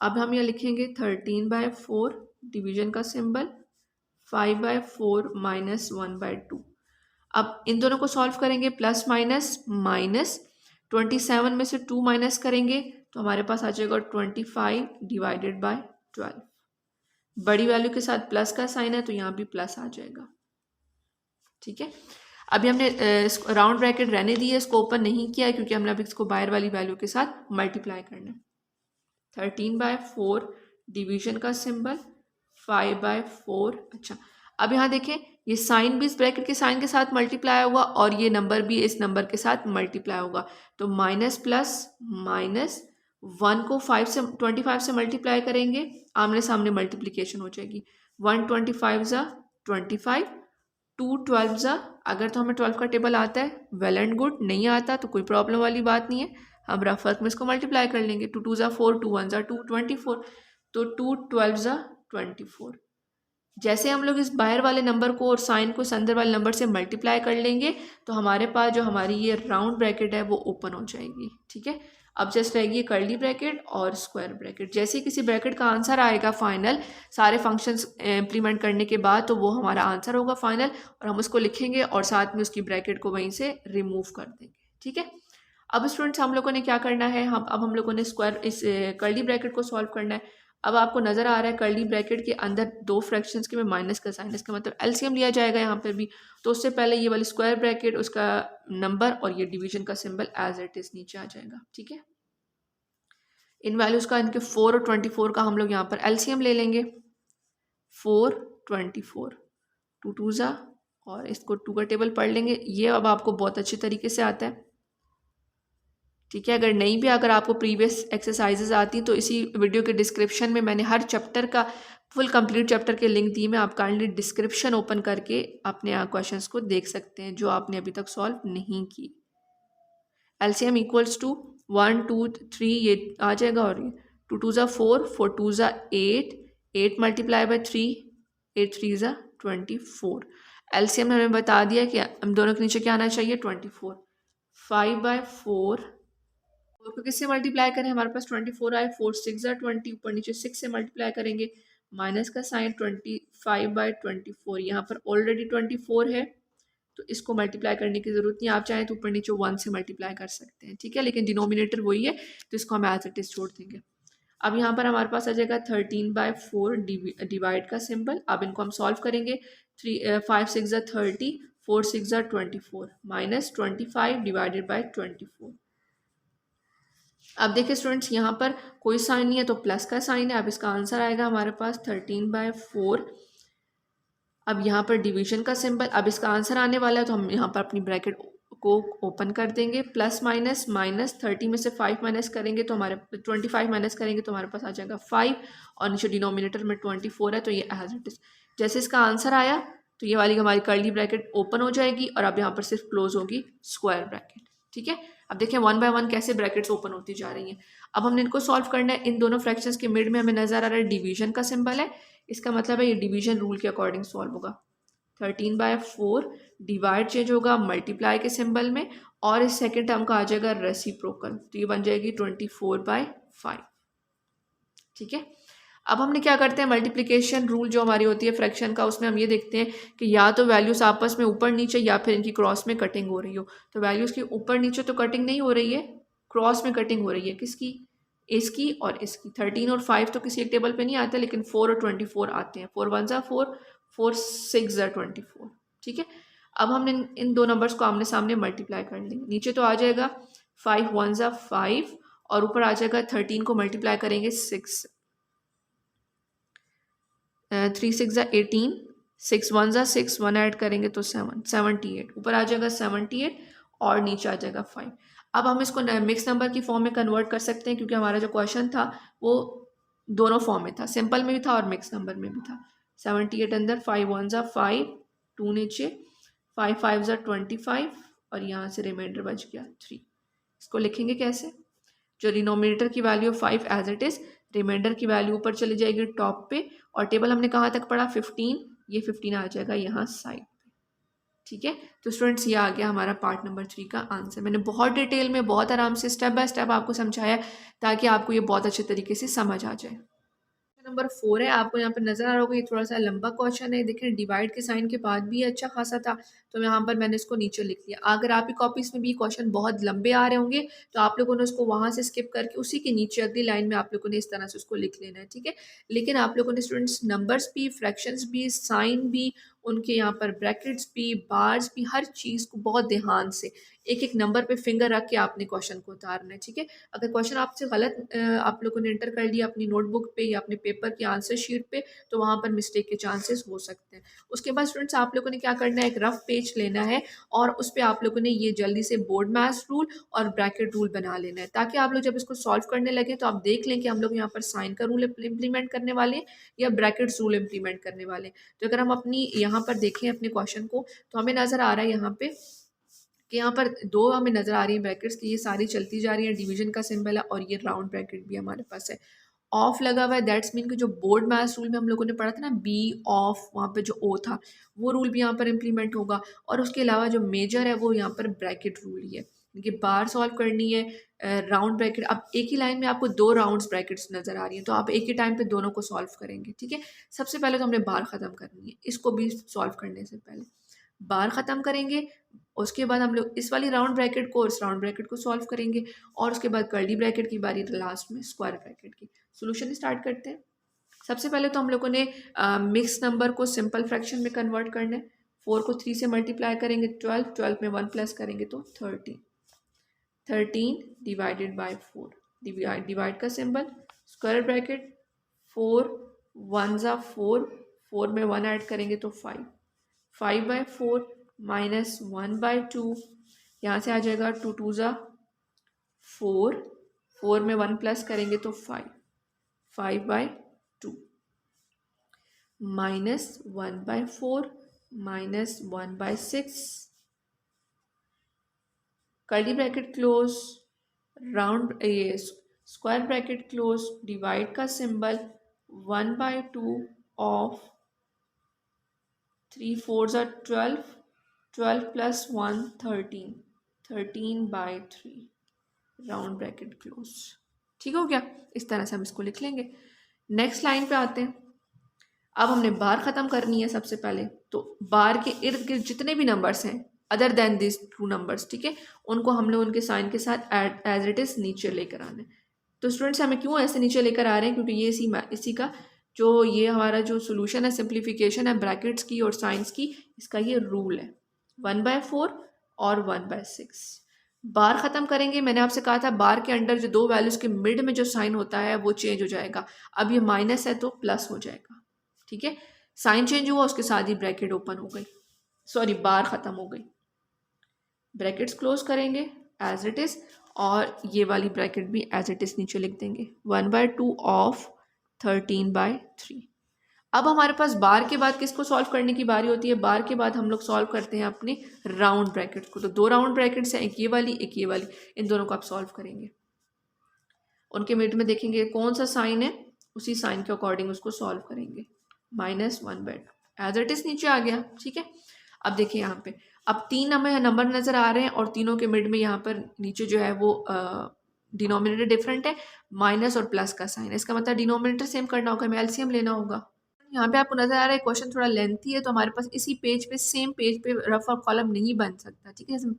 अब हम यहाँ लिखेंगे 13/4 डिवीजन का सिंबल, 5/4 माइनस 1/2। अब इन दोनों को सॉल्व करेंगे, प्लस माइनस माइनस, 27 में से 2 माइनस करेंगे तो हमारे पास आ जाएगा 25/12। बड़ी वैल्यू के साथ प्लस का साइन है तो यहाँ भी प्लस आ जाएगा। ठीक है, अभी हमने राउंड ब्रैकेट रहने दी है, इसको ओपन नहीं किया है क्योंकि हमने अभी इसको बाहर वाली वैल्यू के साथ मल्टीप्लाई करना है। 13/4 डिवीजन का सिंबल, 5/4। अच्छा, अब यहाँ देखें ये साइन भी इस ब्रैकेट के साइन के साथ मल्टीप्लाई होगा और ये नंबर भी इस नंबर के साथ मल्टीप्लाई होगा, तो माइनस प्लस माइनस, 1 को 25 से मल्टीप्लाई करेंगे, आमने सामने मल्टीप्लिकेशन हो जाएगी। 1 25 ज़ा 25, 2 12 ज़ा, अगर तो हमें 12 का टेबल आता है वेल एंड गुड, नहीं आता तो कोई प्रॉब्लम वाली बात नहीं है, हम रफ वर्क में इसको मल्टीप्लाई कर लेंगे। 2 2 ज़ा 4, 2 1 ज़ा 2, 24, तो 2 12 ज़ा 24। जैसे हम लोग इस बाहर वाले नंबर को और साइन को इस अंदर वाले नंबर से मल्टीप्लाई कर लेंगे तो हमारे पास जो हमारी ये राउंड ब्रैकेट है वो ओपन हो जाएगी। ठीक है, अब जस्ट रहेगी कर्ली ब्रैकेट और स्क्वायर ब्रैकेट। जैसे किसी ब्रैकेट का आंसर आएगा फाइनल, सारे फंक्शंस इम्प्लीमेंट करने के बाद, तो वो हमारा आंसर होगा फाइनल, और हम उसको लिखेंगे और साथ में उसकी ब्रैकेट को वहीं से रिमूव कर देंगे। ठीक है, अब स्टूडेंट्स हम लोगों ने क्या करना है, हम लोगों ने इस कर्ली ब्रैकेट को सॉल्व करना है। अब आपको नज़र आ रहा है कर्ली ब्रैकेट के अंदर 2 फ्रैक्शंस के में माइनस का साइन, इसका मतलब एलसीएम लिया जाएगा यहाँ पर भी। तो उससे पहले ये वाली स्क्वायर ब्रैकेट, उसका नंबर और ये डिवीजन का सिंबल एज इट इज़ नीचे आ जाएगा। ठीक है, इन वैल्यूज़ का, इनके 4 और 24 का हम लोग यहाँ पर एलसीएम ले लेंगे। 4 24, 2 2 ज़ा, और इसको 2 का टेबल पढ़ लेंगे। ये अब आपको बहुत अच्छी तरीके से आता है। ठीक है, अगर नहीं भी, अगर आपको प्रीवियस एक्सरसाइजेज आती तो इसी वीडियो के डिस्क्रिप्शन में मैंने हर चैप्टर का फुल कंप्लीट चैप्टर के लिंक दी, मैं आप काइंडली डिस्क्रिप्शन ओपन करके अपने क्वेश्चंस को देख सकते हैं जो आपने अभी तक सॉल्व नहीं की। एलसीएम इक्वल्स टू 1 2 3 ये आ जाएगा, और ये 2 2 ज़ा 4, 4 2 ज़ा 8, 8 मल्टीप्लाई बाई 3, 8 3 ज़ा 24। एलसीएम हमें बता दिया कि हम दोनों के नीचे क्या आना चाहिए, 24। 5/4 को किससे मल्टीप्लाई करें, हमारे पास 24 आए, 4 6 ज़ा 20, ऊपर नीचे 6 से मल्टीप्लाई करेंगे, माइनस का साइन, 25/24। यहाँ पर ऑलरेडी 24 है तो इसको मल्टीप्लाई करने की ज़रूरत नहीं, आप चाहें तो ऊपर नीचे 1 से मल्टीप्लाई कर सकते हैं। ठीक है, लेकिन डिनोमिनेटर वही है तो इसको हम एज इट इज़ छोड़ देंगे। अब यहाँ पर हमारे पास आ जाएगा 13/4 डिवाइड का सिंबल। अब इनको हम सॉल्व करेंगे। 5 6 ज़ा 30, 4 6 ज़ा 24, माइनस 25 डिवाइडेड बाई 24। अब देखिए स्टूडेंट्स, यहाँ पर कोई साइन नहीं है तो प्लस का साइन है। अब इसका आंसर आएगा हमारे पास 13/4। अब यहाँ पर डिवीजन का सिंबल, अब इसका आंसर आने वाला है तो हम यहाँ पर अपनी ब्रैकेट को ओपन कर देंगे, प्लस माइनस माइनस 30 में से 5 माइनस करेंगे तो हमारे 25 माइनस करेंगे तो हमारे पास आ जाएगा 5, और नीचे डिनोमिनेटर में 24 है तो ये एज इट इज। जैसे इसका आंसर आया तो ये वाली हमारी कर्ली ब्रैकेट ओपन हो जाएगी और अब यहाँ पर सिर्फ क्लोज होगी स्क्वायर ब्रैकेट। ठीक है, अब देखें वन बाय वन कैसे ब्रैकेट्स ओपन होती जा रही हैं। अब हमने इनको सॉल्व करना है। इन दोनों फ्रैक्शंस के मिड में हमें नजर आ रहा है डिवीजन का सिंबल है, इसका मतलब है ये डिवीजन रूल के अकॉर्डिंग सॉल्व होगा। 13/4 डिवाइड चेंज होगा मल्टीप्लाई के सिंबल में, और इस सेकेंड टर्म का आ जाएगा रेसिप्रोकल, तो ये बन जाएगी 24/5। ठीक है, अब हमने क्या करते हैं, मल्टीप्लिकेशन रूल जो हमारी होती है फ्रैक्शन का, उसमें हम ये देखते हैं कि या तो वैल्यूज आपस में ऊपर नीचे या फिर इनकी क्रॉस में कटिंग हो रही हो। तो वैल्यूज की ऊपर नीचे तो कटिंग नहीं हो रही है, क्रॉस में कटिंग हो रही है। किसकी? इसकी और इसकी। 13 और 5 तो किसी एक टेबल पे नहीं आते, लेकिन 4 और 24 आते हैं। 4 1 4, 4 6 24। ठीक है, अब हमने इन दो नंबर्स को आमने सामने मल्टीप्लाई कर लेंगे। नीचे तो आ जाएगा 5 1 5 और ऊपर आ जाएगा 13 को मल्टीप्लाई करेंगे 6, 3 6 18, 6 1 6, 1 ऐड करेंगे तो 7 78, ऊपर आ जाएगा 78 और नीचे आ जाएगा 5। अब हम इसको मिक्स नंबर की फॉर्म में कन्वर्ट कर सकते हैं, क्योंकि हमारा जो क्वेश्चन था वो दोनों फॉर्म में था, सिंपल में भी था और मिक्स नंबर में भी था। 78 अंदर, 5 1 5, 2 नीचे, 5 5 25 और यहाँ से रिमाइंडर बच गया 3। इसको लिखेंगे कैसे? जो डिनोमिनेटर की value 5 as it is, remainder की वैल्यू ऊपर चली जाएगी टॉप पे, और टेबल हमने कहाँ तक पढ़ा 15, ये 15 आ जाएगा यहाँ साइड पे। ठीक है, तो स्टूडेंट्स ये आ गया हमारा पार्ट नंबर 3 का आंसर। मैंने बहुत डिटेल में, बहुत आराम से, स्टेप बाय स्टेप आपको समझाया ताकि आपको ये बहुत अच्छे तरीके से समझ आ जाए। नंबर 4 है, आपको यहाँ पर नजर आ रहा होगा, ये थोड़ा सा लंबा क्वेश्चन है। देखिए डिवाइड के साइन के बाद भी अच्छा खासा था, तो यहाँ पर मैंने इसको नीचे लिख लिया। अगर आपकी कॉपीज में भी क्वेश्चन बहुत लंबे आ रहे होंगे तो आप लोगों ने उसको वहां से स्किप करके उसी के नीचे अगली लाइन में आप लोगों ने इस तरह से उसको लिख लेना है। ठीक है, लेकिन आप लोगों ने स्टूडेंट्स नंबर्स भी, फ्रैक्शंस भी, साइन भी, उनके यहाँ पर ब्रैकेट्स भी, बार्स भी, हर चीज़ को बहुत ध्यान से एक एक नंबर पे फिंगर रख के आपने क्वेश्चन को उतारना है। ठीक है, अगर क्वेश्चन आपसे गलत आप लोगों ने एंटर कर लिया अपनी नोटबुक पे या अपने पेपर की आंसर शीट पे, तो वहाँ पर मिस्टेक के चांसेस हो सकते हैं। उसके बाद स्टूडेंट्स आप लोगों ने क्या करना है, एक रफ पेज लेना है और उस पर आप लोगों ने ये जल्दी से बोर्ड मैथ्स रूल और ब्रैकेट रूल बना लेना है, ताकि आप लोग जब इसको सॉल्व करने लगे तो आप देख लें कि हम लोग यहाँ पर साइन का रूल इम्प्लीमेंट करने वाले हैं या ब्रैकेट्स रूल इम्प्लीमेंट करने वाले हैं। तो अगर हम अपनी यहाँ पर देखें अपने क्वेश्चन को, तो हमें नज़र आ रहा है यहाँ पे कि यहाँ पर दो हमें नज़र आ रही है ब्रैकेट्स की, ये सारी चलती जा रही है, डिवीजन का सिंबल है और ये राउंड ब्रैकेट भी हमारे पास है। ऑफ लगा हुआ है, दैट्स मीन कि जो बोर्ड मैथ्स रूल में हम लोगों ने पढ़ा था ना, बी ऑफ, वहाँ पे जो ओ था वो रूल भी यहाँ पर इम्प्लीमेंट होगा। और उसके अलावा जो मेजर है वो यहाँ पर ब्रैकेट रूल ही है, क्योंकि बार सॉल्व करनी है, राउंड ब्रैकेट। अब एक ही लाइन में आपको दो राउंड्स ब्रैकेट्स नज़र आ रही हैं, तो आप एक ही टाइम पे दोनों को सॉल्व करेंगे। ठीक है, सबसे पहले तो हमने बार ख़त्म करनी है, इसको भी सॉल्व करने से पहले बार ख़त्म करेंगे। उसके बाद हम लोग इस वाली राउंड ब्रैकेट को, इस राउंड ब्रैकेट को सॉल्व करेंगे, और उसके बाद कर्ली ब्रैकेट की बारी, लास्ट में स्क्वायर ब्रैकेट की। सोल्यूशन स्टार्ट करते हैं। सबसे पहले तो हम लोगों ने मिक्स नंबर को सिंपल फ्रैक्शन में कन्वर्ट करना है। 4 को 3 से मल्टीप्लाई करेंगे 12, 12 में 1 प्लस करेंगे तो 13, 13 डिवाइडेड बाय 4, डिवाइड का सिंबल, स्क्वायर ब्रैकेट, 4 1 4, 4 में 1 ऐड करेंगे तो 5, 5/4 माइनस 1/2, यहाँ से आ जाएगा 2 2 4, 4 में 1 प्लस करेंगे तो 5, 5/2 minus 1/4 minus 1/6, curly bracket close, round ये स्क्वायर ब्रैकेट क्लोज, डिवाइड का symbol, 1/2 of 3 4 12, 12 plus 1 13, 13/3, round bracket close. ठीक हो गया, इस तरह से हम इसको लिख लेंगे। नेक्स्ट लाइन पे आते हैं। अब हमने बार ख़त्म करनी है सबसे पहले, तो बार के इर्द गिर्द जितने भी नंबर्स हैं अदर देन दिस 2 नंबर्स, ठीक है, उनको हम लोग उनके साइन के साथ एज इट इज़ नीचे लेकर आना है। तो स्टूडेंट्स हमें क्यों ऐसे नीचे लेकर आ रहे हैं, क्योंकि ये इसी का जो ये हमारा जो सोल्यूशन है, सिंप्लीफिकेशन है ब्रैकेट्स की और साइंस की, इसका ये रूल है 1/4 और 1/6। बार ख़त्म करेंगे, मैंने आपसे कहा था बार के अंडर जो दो वैल्यूज़ के मिड में जो साइन होता है वो चेंज हो जाएगा। अब ये माइनस है तो प्लस हो जाएगा। ठीक है, साइन चेंज हुआ, उसके साथ ही ब्रैकेट ओपन हो गई, सॉरी बार ख़त्म हो गई। ब्रैकेट्स क्लोज करेंगे एज इट इज़, और ये वाली ब्रैकेट भी एज इट इज़ नीचे लिख देंगे 1/2 ऑफ 13/3। अब हमारे पास बार के बाद किसको सॉल्व करने की बारी होती है? बार के बाद हम लोग सॉल्व करते हैं अपने राउंड ब्रैकेट को। तो दो राउंड ब्रैकेट्स हैं, एक ये वाली, इन दोनों को आप सॉल्व करेंगे। उनके मिड में देखेंगे कौन सा साइन है, उसी साइन के अकॉर्डिंग उसको सॉल्व करेंगे। -1/2 एज इट इज़ नीचे आ गया, ठीक है। अब देखिए यहाँ पे अब 3 हमें नंबर नज़र आ रहे हैं और तीनों के मिड में यहाँ पर नीचे जो है वो डिनोमिनेटर डिफरेंट है, माइनस और प्लस का साइन है। इसका मतलब डिनोमिनेटर सेम करना होगा, हमें एलसीएम लेना होगा। यहाँ पे आपको नजर आ रहा है क्वेश्चन थोड़ा लेंथी है, तो हमारे पास इसी पेज पे सेम पेज पे रफ और कॉलम नहीं बन सकता, ठीक है। जैसे हम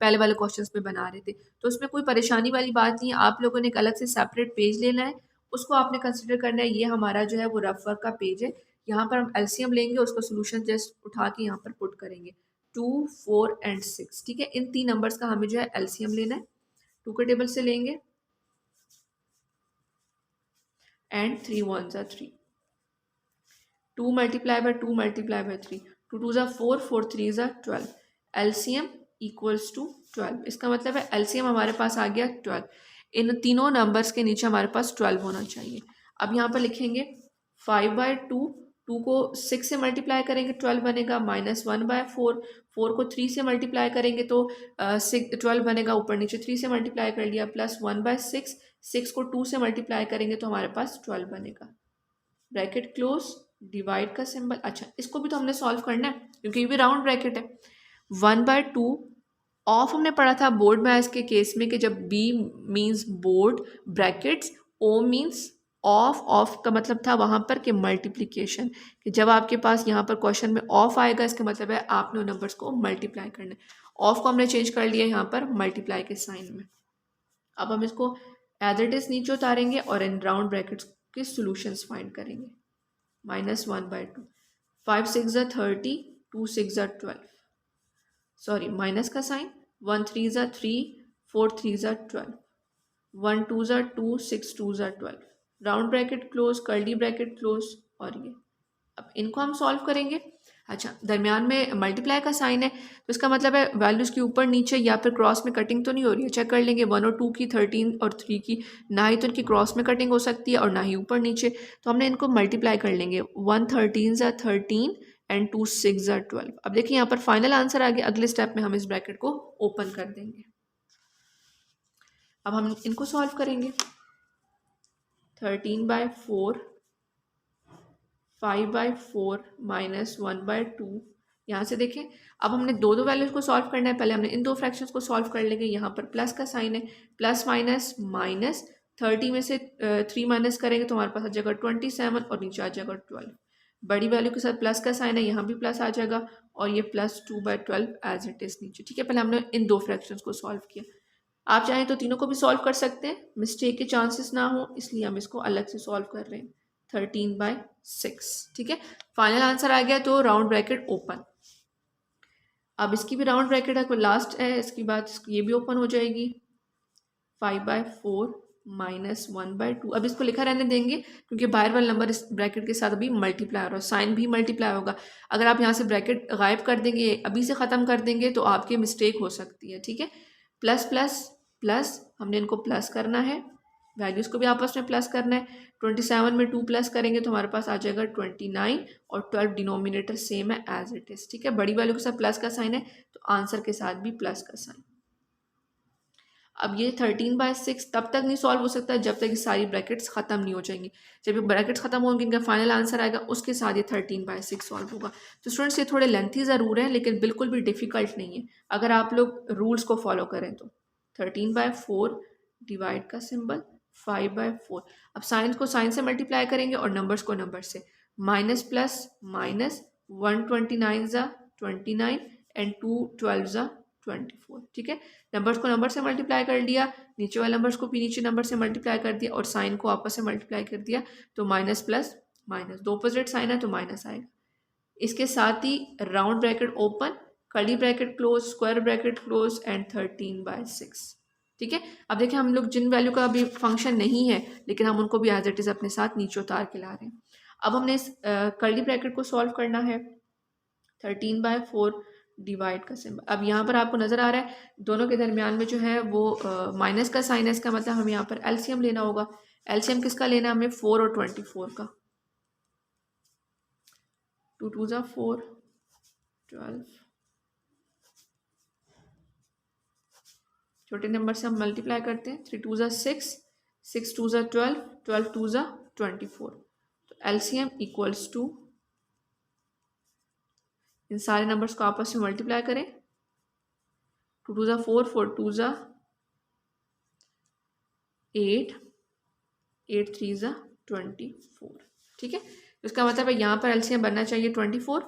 पहले वाले क्वेश्चंस पे बना रहे थे, तो उसमें कोई परेशानी वाली बात नहीं है। आप लोगों ने एक अलग से सेपरेट पेज लेना है, उसको आपने कंसिडर करना है। ये हमारा जो है वो रफ वर्क का पेज है। यहाँ पर हम एलसीएम लेंगे, उसका सोल्यूशन जस्ट उठा के यहाँ पर पुट करेंगे 2, 4 एंड 6, ठीक है। इन 3 नंबर्स का हमें जो है एलसीएम लेना है। 2 के टेबल से लेंगे and 3 1 3, 2 multiplied by 2 multiplied by 3, 2 2 is 4, 4 3 is 12, LCM equals to 12। इसका मतलब है LCM हमारे पास आ गया 12। इन तीनों नंबर्स के नीचे हमारे पास 12 होना चाहिए। अब यहाँ पर लिखेंगे 5/2, 2 को 6 से मल्टीप्लाई करेंगे 12 बनेगा, -1/4, 4 को 3 से मल्टीप्लाई करेंगे तो 12 बनेगा, ऊपर नीचे 3 से मल्टीप्लाई कर लिया, प्लस 1/6, 6 को 2 से मल्टीप्लाई करेंगे तो हमारे पास 12 बनेगा। ब्रैकेट क्लोज, डिवाइड का सिंबल। अच्छा, इसको भी तो हमने सॉल्व करना है क्योंकि ये भी राउंड ब्रैकेट है। 1/2 ऑफ हमने पढ़ा था बोर्ड मैथ्स के केस में कि जब B means board brackets, O means of का मतलब था वहाँ पर कि मल्टीप्लिकेशन, कि जब आपके पास यहाँ पर क्वेश्चन में ऑफ आएगा इसका मतलब है आपने उन नंबर्स को मल्टीप्लाई करना है। ऑफ को हमने चेंज कर लिया यहाँ पर मल्टीप्लाई के साइन में। अब हम इसको एज इट इज नीचे उतारेंगे और इन राउंड ब्रैकेट्स के सॉल्यूशंस फाइंड करेंगे। -1/2, 5 6 30, 2 6 12, सॉरी माइनस का sign, 1 3 3, 4 3 12, 1 2 2, 6 2 12, round bracket close, curly bracket close. और ये अब इनको हम सॉल्व करेंगे। अच्छा, दरमियान में मल्टीप्लाई का साइन है तो इसका मतलब है वैल्यूज के ऊपर नीचे या फिर क्रॉस में कटिंग तो नहीं हो रही है। चेक कर लेंगे 1 और 2 की, 13 और 3 की, ना ही तो इनकी क्रॉस में कटिंग हो सकती है और ना ही ऊपर नीचे, तो हमने इनको मल्टीप्लाई कर लेंगे। 1 13 13 एंड 2 6 12। अब देखिए यहाँ पर फाइनल आंसर आ गया। अगले स्टेप में हम इस ब्रैकेट को ओपन कर देंगे। अब हम इनको सॉल्व करेंगे। 13/4, 5/4 -1/2। यहाँ से देखें अब हमने दो वैल्यूज को सॉल्व करना है। पहले हमने इन दो फ्रैक्शंस को सॉल्व कर लेंगे। यहाँ पर प्लस का साइन है, प्लस माइनस माइनस, 30 में से 3 माइनस करेंगे तो हमारे पास आ जाएगा 27 और नीचे आ जाएगा 12। बड़ी वैल्यू के साथ प्लस का साइन है, यहाँ भी प्लस आ जाएगा और ये +2/12 एज इट इज़ नीचे, ठीक है। पहले हमने इन दो फ्रैक्शंस को सॉल्व किया। आप चाहें तो तीनों को भी सॉल्व कर सकते हैं, मिस्टेक के चांसेस ना हो इसलिए हम इसको अलग से सॉल्व कर रहे हैं। 13/6, ठीक है। फाइनल आंसर आ गया तो राउंड ब्रैकेट ओपन। अब इसकी भी राउंड ब्रैकेट है, लास्ट है, इसके बाद ये भी ओपन हो जाएगी। 5/4 -1/2। अब इसको लिखा रहने देंगे क्योंकि बाहर वाला नंबर इस ब्रैकेट के साथ अभी मल्टीप्लाई हो रहा है, साइन भी मल्टीप्लाई होगा। अगर आप यहाँ से ब्रैकेट गायब कर देंगे, अभी से ख़त्म कर देंगे तो आपकी मिस्टेक हो सकती है, ठीक है। प्लस प्लस प्लस, हमने इनको प्लस करना है, वैल्यूज़ को भी आपस में प्लस करना है। 27 में 2 प्लस करेंगे तो हमारे पास आ जाएगा 29 और 12 डिनोमिनेटर सेम है एज इट इज़, ठीक है। बड़ी वैल्यू के साथ प्लस का साइन है तो आंसर के साथ भी प्लस का साइन। अब ये 13/6 तब तक नहीं सॉल्व हो सकता जब तक ये सारी ब्रैकेट्स ख़त्म नहीं हो जाएंगी। जब ये ब्रैकेट्स ख़त्म होंगी, इनका फाइनल आंसर आएगा, उसके साथ ये 13/6 सॉल्व होगा। तो स्टूडेंट्स ये थोड़े लेंथी ज़रूर हैं लेकिन बिल्कुल भी डिफ़िकल्ट नहीं है अगर आप लोग रूल्स को फॉलो करें तो। 13/4 डिवाइड का सिंबल, 5/4। अब साइंस को साइन से मल्टीप्लाई करेंगे और नंबर्स को नंबर से, माइनस प्लस माइनस, 129 ज़ा 29 एंड 2 12 ज़ा 24, ठीक है। नंबर्स को नंबर से मल्टीप्लाई कर लिया, नीचे वाले नंबर्स को भी नीचे नंबर से मल्टीप्लाई कर दिया और साइन को आपस से मल्टीप्लाई कर दिया तो माइनस प्लस माइनस, दो अपोजिट साइन है तो माइनस आएगा। इसके साथ ही round bracket open, curly bracket close, square bracket close and 13/6, ठीक है। अब देखिए हम लोग जिन वैल्यू का अभी फंक्शन नहीं है लेकिन हम उनको भी एज इट इज़ अपने साथ नीचे उतार के ला रहे हैं। अब हमने इस कर्ली ब्रैकेट को सॉल्व करना है। 13/4 डिवाइड का सिंबल। अब यहाँ पर आपको नज़र आ रहा है दोनों के दरमियान में जो है वो माइनस का साइन है, इसका मतलब हमें यहाँ पर एलसीएम लेना होगा। एलसीएम किसका लेना है हमें? 4 और 24 का। 2 2 ज़ा 4, 12, छोटे नंबर से हम मल्टीप्लाई करते हैं। 3 2 ज़ा 6, 6 2 ज़ा 12, 12 2 ज़ा 24। तो एलसीएम इक्वल्स टू, इन सारे नंबर्स को आपस में मल्टीप्लाई करें। 2 2 ज़ा 4, 4 2 ज़ा 8, 8 3 ज़ा 24। ठीक है, तो इसका मतलब है यहाँ पर एलसीएम बनना चाहिए 24।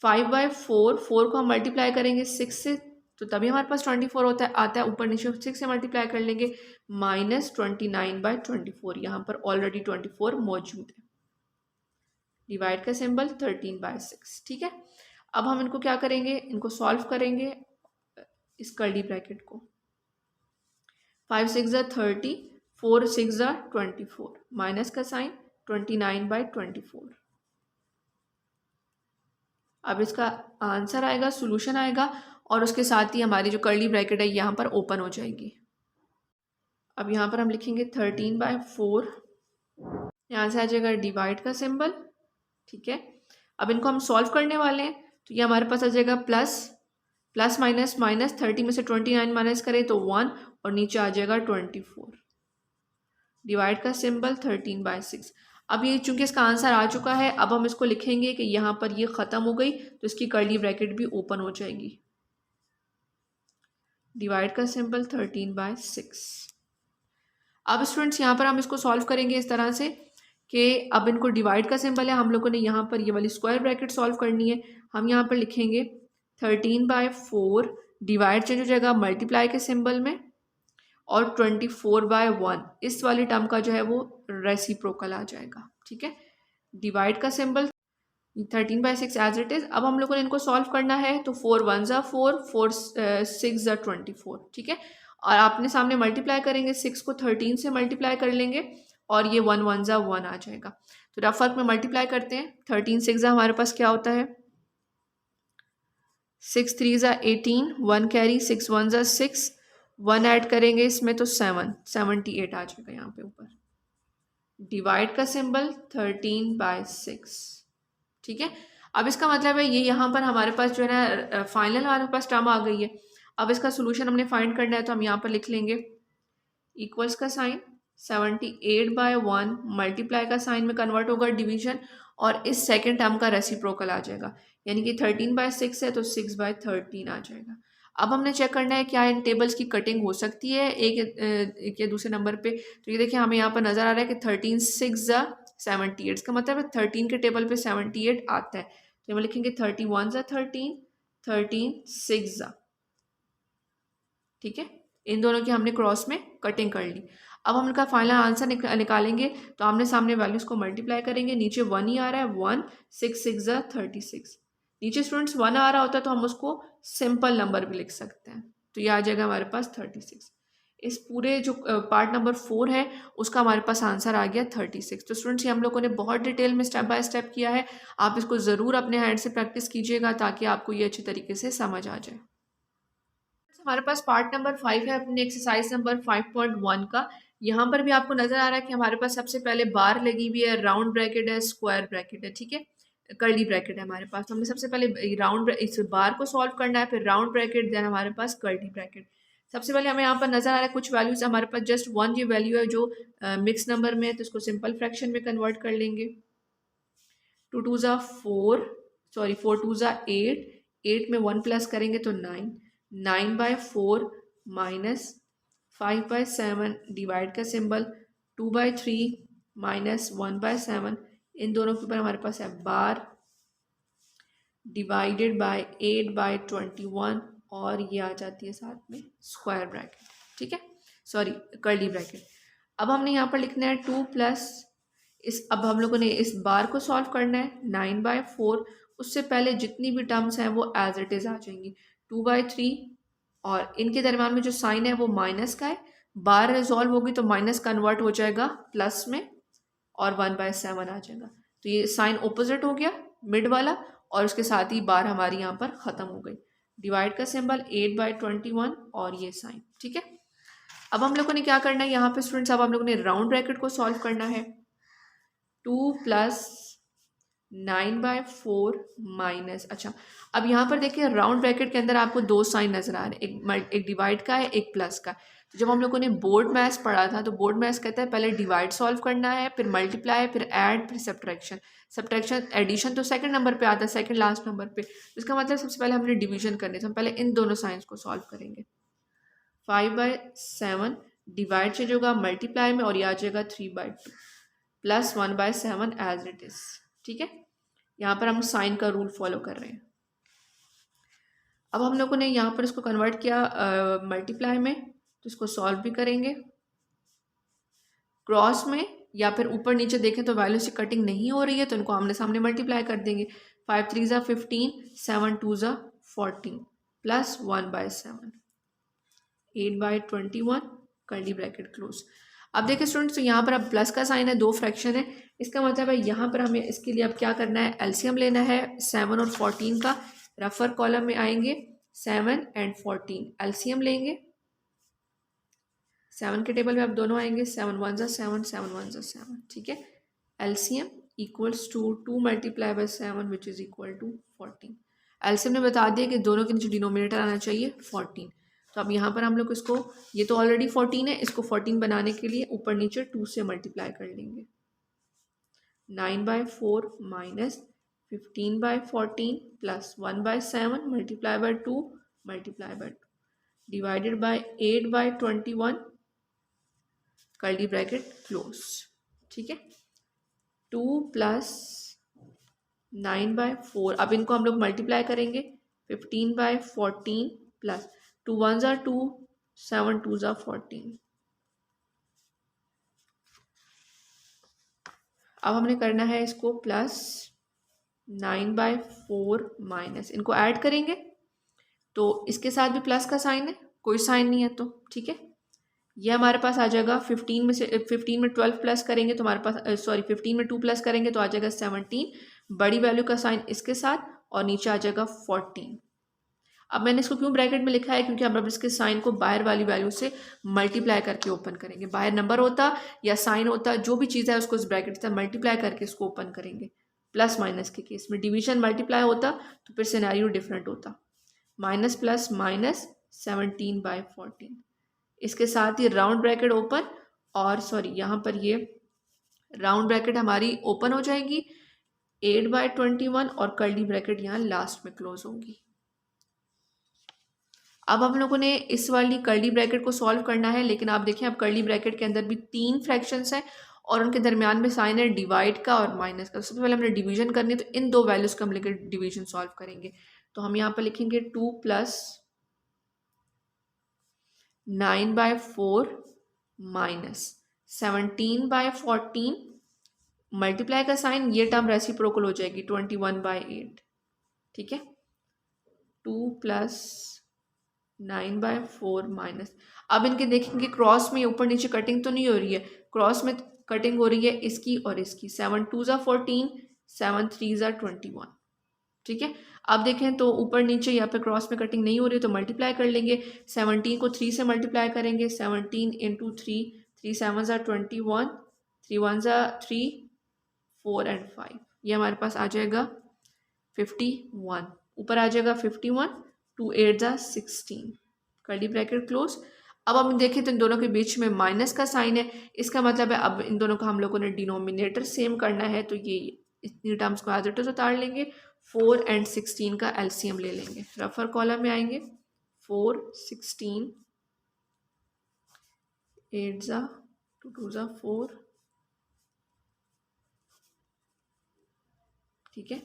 5/4, 4 को हम मल्टीप्लाई करेंगे 6 से तो तभी हमारे पास 24 आता है। ऊपर नीचे 6 से मल्टीप्लाई कर लेंगे, -29/24। यहाँ पर ऑलरेडी 24 मौजूद है। डिवाइड का सिंबल 13/6। ठीक है, अब हम इनको क्या करेंगे, इनको सॉल्व करेंगे इस कर्ली ब्रैकेट को। 5 6 ज़ा 30, 4 6 ज़ा 24, माइनस का साइन 29/24। अब इसका आंसर आएगा, सॉल्यूशन आएगा और उसके साथ ही हमारी जो कर्ली ब्रैकेट है यहाँ पर ओपन हो जाएगी। अब यहाँ पर हम लिखेंगे 13/4, यहाँ से आ जाएगा डिवाइड का सिंबल। ठीक है, अब इनको हम सॉल्व करने वाले हैं तो ये हमारे पास आ जाएगा प्लस प्लस माइनस माइनस, 30 में से 29 माइनस करें तो 1 और नीचे आ जाएगा 24। डिवाइड का सिंबल 13/6। अब ये चूंकि इसका आंसर आ चुका है, अब हम इसको लिखेंगे कि यहाँ पर ये ख़त्म हो गई तो इसकी कर्ली ब्रैकेट भी ओपन हो जाएगी। डिवाइड का सिंबल 13/6। अब स्टूडेंट्स यहाँ पर हम इसको सॉल्व करेंगे इस तरह से कि अब इनको डिवाइड का सिंबल है, हम लोगों ने यहाँ पर ये वाली स्क्वायर ब्रैकेट सॉल्व करनी है। हम यहाँ पर लिखेंगे 13/4, डिवाइड चेंज हो जाएगा मल्टीप्लाई के सिंबल में, और 24/1 इस वाली टर्म का जो है वो रेसिप्रोकल आ जाएगा। ठीक है, डिवाइड का सिंबल 13/6 एज इट इज़। अब हम लोगों ने इनको सॉल्व करना है तो 4 1 ज़ा 4, 4 6 ज़ा 24। ठीक है, और आपने सामने मल्टीप्लाई करेंगे, 6 को 13 से मल्टीप्लाई कर लेंगे और ये 1 1 ज़ा 1 आ जाएगा। तो रफ वर्क में मल्टीप्लाई करते हैं। 13 6 ज़ा हमारे पास क्या होता है, 6 3 ज़ा 18, 1 कैरी, 6 1 ज़ा 6, 1 ऐड करेंगे इसमें तो 7 78 आ जाएगा यहाँ पे ऊपर। डिवाइड का सिंबल 13/6। ठीक है, अब इसका मतलब है ये यहाँ पर हमारे पास जो है ना फाइनल हमारे पास टर्म आ गई है। अब इसका सोल्यूशन हमने फाइंड करना है तो हम यहाँ पर लिख लेंगे इक्वल्स का साइन 78/1 मल्टीप्लाई का साइन में कन्वर्ट होगा डिवीजन, और इस सेकेंड टर्म का रेसिप्रोकल आ जाएगा, यानी कि 13/6 है तो 6/13 आ जाएगा। अब हमने चेक करना है क्या इन टेबल्स की कटिंग हो सकती है एक या दूसरे नंबर पे। तो ये देखिए हमें यहाँ पर नज़र आ रहा है कि 13 6 ज़ा 78, इसका मतलब है 13 के टेबल पे 78 आता है। तो हम लिखेंगे 31 ज़ा 13, 13 6 ज़ा। ठीक है, इन दोनों की हमने क्रॉस में कटिंग कर ली। अब हम इनका फाइनल आंसर निकालेंगे तो आमने सामने वैल्यूज़ को मल्टीप्लाई करेंगे। नीचे 1 ही आ रहा है, 1 6 6 ज़ा 36। नीचे स्टूडेंट्स 1 आ रहा होता है तो हम उसको सिंपल नंबर भी लिख सकते हैं, तो ये आ जाएगा हमारे पास 36। इस पूरे जो पार्ट नंबर 4 है उसका हमारे पास आंसर आ गया 36। तो स्टूडेंट्स ये हम लोगों ने बहुत डिटेल में स्टेप बाय स्टेप किया है। आप इसको ज़रूर अपने हैंड से प्रैक्टिस कीजिएगा ताकि आपको ये अच्छी तरीके से समझ आ जाए। हमारे पास पार्ट नंबर 5 है अपने एक्सरसाइज नंबर 5.1 का। यहाँ पर भी आपको नज़र आ रहा है कि हमारे पास सबसे पहले बार लगी हुई है, राउंड ब्रैकेट है, स्क्वायर ब्रैकेट है, ठीक है, कर्ली ब्रैकेट है हमारे पास। तो हमने सबसे पहले राउंड इस बार को सॉल्व करना है, फिर राउंड ब्रैकेट, देन हमारे पास कर्ली ब्रैकेट। सबसे पहले हमें यहाँ पर नज़र आ रहा है कुछ वैल्यूज़ हमारे पास जस्ट 1 ये वैल्यू है जो मिक्स नंबर में है, तो इसको सिंपल फ्रैक्शन में कन्वर्ट कर लेंगे। 2 2 ज़ा 4, सॉरी 4 2 ज़ा 8, 8 में 1 प्लस करेंगे तो 9, 9/4 माइनस 5/7, डिवाइड का सिंबल 2/3 माइनस 1/7, इन दोनों के ऊपर हमारे पास है बार, डिवाइडेड बाय 8/21, और ये आ जाती है साथ में स्क्वायर ब्रैकेट। ठीक है, सॉरी कर्ली ब्रैकेट। अब हमने यहाँ पर लिखना है 2 प्लस अब हम लोगों ने इस बार को सॉल्व करना है 9/4। उससे पहले जितनी भी टर्म्स हैं वो एज इट इज़ आ जाएंगी, 2/3, और इनके दरम्यान में जो साइन है वो माइनस का है। बार रिजॉल्व होगी तो माइनस कन्वर्ट हो जाएगा प्लस में और 1/7 आ जाएगा। तो ये साइन ऑपोजिट हो गया मिड वाला, और उसके साथ ही बार हमारी यहाँ पर ख़त्म हो गई। डिवाइड का सिंबल 8/21 और ये साइन, ठीक है। अब हम लोगों ने क्या करना है यहाँ पे स्टूडेंट्स, अब हम लोगों ने राउंड ब्रैकेट को सॉल्व करना है। 2 + 9/4 माइनस, अच्छा अब यहाँ पर देखिए राउंड ब्रैकेट के अंदर आपको दो साइन नजर आ रहे हैं, एक डिवाइड का है, एक प्लस का। तो जब हम लोगों ने बोर्ड मैथ्स पढ़ा था तो बोर्ड मैथ्स कहता है पहले डिवाइड सॉल्व करना है, फिर मल्टीप्लाई, फिर ऐड, फिर सब्ट्रैक्शन। सब्ट्रैक्शन एडिशन तो सेकंड नंबर पे आता है, सेकंड लास्ट नंबर पे। इसका मतलब सबसे पहले हमने डिवीजन करने, तो हम पहले इन दोनों साइंस को सॉल्व करेंगे। 5/7 डिवाइड चेंज होगा मल्टीप्लाई में और ये आ जाएगा 3/2 प्लस 1/7 एज इट इज, ठीक है। यहाँ पर हम साइन का रूल फॉलो कर रहे हैं। अब हम लोगों ने यहाँ पर इसको कन्वर्ट किया मल्टीप्लाई में, तो इसको सॉल्व भी करेंगे। क्रॉस में या फिर ऊपर नीचे देखें तो वैल्यू से कटिंग नहीं हो रही है तो इनको आमने सामने मल्टीप्लाई कर देंगे। 5 3 ज़ा 15, 7 2 ज़ा 14 प्लस 1/7, 8/21 कर्ली ब्रैकेट क्लोज। अब देखिए स्टूडेंट्स, तो यहाँ पर अब प्लस का साइन है, दो फ्रैक्शन है, इसका मतलब है यहाँ पर हमें इसके लिए अब क्या करना है, एलसीएम लेना है 7 और 14 का। रफर कॉलम में आएंगे 7 और 14, एलसीएम लेंगे। 7 के टेबल में अब दोनों आएंगे, 7 1 ज़ा 7, 7 1 ज़ा 7, ठीक है। LCM equals to 2 × 7 which is equal to 14। LCM ने बता दिया कि दोनों के नीचे डिनोमिनेटर आना चाहिए 14। तो अब यहाँ पर हम लोग इसको, ये तो ऑलरेडी 14 है, इसको 14 बनाने के लिए ऊपर नीचे 2 से मल्टीप्लाई कर लेंगे। 9/4 minus 15/14 plus 1/7 multiply by 2 multiply by 2 divided by 8/21 curly bracket close, ठीक है। 2 + 9/4, अब इनको हम लोग मल्टीप्लाई करेंगे 15/14 प्लस 2 1 ज़ा 2, 7 2 ज़ा 14। अब हमने करना है इसको प्लस 9/4 माइनस, इनको ऐड करेंगे तो इसके साथ भी प्लस का साइन है, कोई साइन नहीं है तो ठीक है। ये हमारे पास आ जाएगा 15 में से 15 में 12 प्लस करेंगे तो हमारे पास 15 में 2 प्लस करेंगे तो आ जाएगा 17, बड़ी वैल्यू का साइन इसके साथ और नीचे आ जाएगा 14। अब मैंने इसको क्यों ब्रैकेट में लिखा है, क्योंकि हम अब इसके साइन को बाहर वाली वैल्यू से मल्टीप्लाई करके ओपन करेंगे। बाहर नंबर होता या साइन होता, जो भी चीज़ है उसको इस ब्रैकेट से मल्टीप्लाई करके इसको ओपन करेंगे। प्लस माइनस के केस में डिवीजन मल्टीप्लाई होता तो फिर सिनेरियो डिफरेंट होता। माइनस प्लस माइनस 17/14, इसके साथ ही राउंड ब्रैकेट ओपन और यहाँ पर ये राउंड ब्रैकेट हमारी ओपन हो जाएगी 8/21 और कर्ली ब्रैकेट यहाँ लास्ट में क्लोज होगी। अब हम लोगों ने इस वाली कर्ली ब्रैकेट को सॉल्व करना है, लेकिन आप देखें अब कर्ली ब्रैकेट के अंदर भी 3 फ्रैक्शंस हैं और उनके दरमियान में साइन है डिवाइड का और माइनस का। सबसे पहले हमने डिवीजन करनी है तो इन दो वैल्यूज को हम लेकर डिवीजन सॉल्व करेंगे। तो हम यहाँ पर लिखेंगे 2 + 9/4 माइनस 17/14, मल्टीप्लाई का साइन, ये टर्म रेसिप्रोकल हो जाएगी 21/8, ठीक है। 2 + 9/4 माइनस, अब इनके देखेंगे क्रॉस में ऊपर नीचे कटिंग तो नहीं हो रही है, क्रॉस में कटिंग हो रही है इसकी और इसकी। 7 2 ज़ा 14, 7 3 ज़ा 21, ठीक है। अब देखें तो ऊपर नीचे यहाँ पे क्रॉस में कटिंग नहीं हो रही है तो मल्टीप्लाई कर लेंगे। 17 को 3 से मल्टीप्लाई करेंगे, 17 × 3, 3 7 ज़ा 21, 3 1 ज़ा 3, 4 और 5, ये हमारे पास आ जाएगा 51, ऊपर आ जाएगा 51, 2 8 ज़ा 16 कर्ली ब्रैकेट क्लोज। अब हम देखें तो इन दोनों के बीच में माइनस का साइन है, इसका मतलब है अब इन दोनों का हम लोगों ने डिनोमिनेटर सेम करना है, तो ये इतनी टर्म्स को एज इट इज उतार लेंगे। 4 और 16 का एलसीएम ले लेंगे। रफर कॉलम में आएंगे 4 16, 8 ज़ा 2 2 ज़ा 4, ठीक है।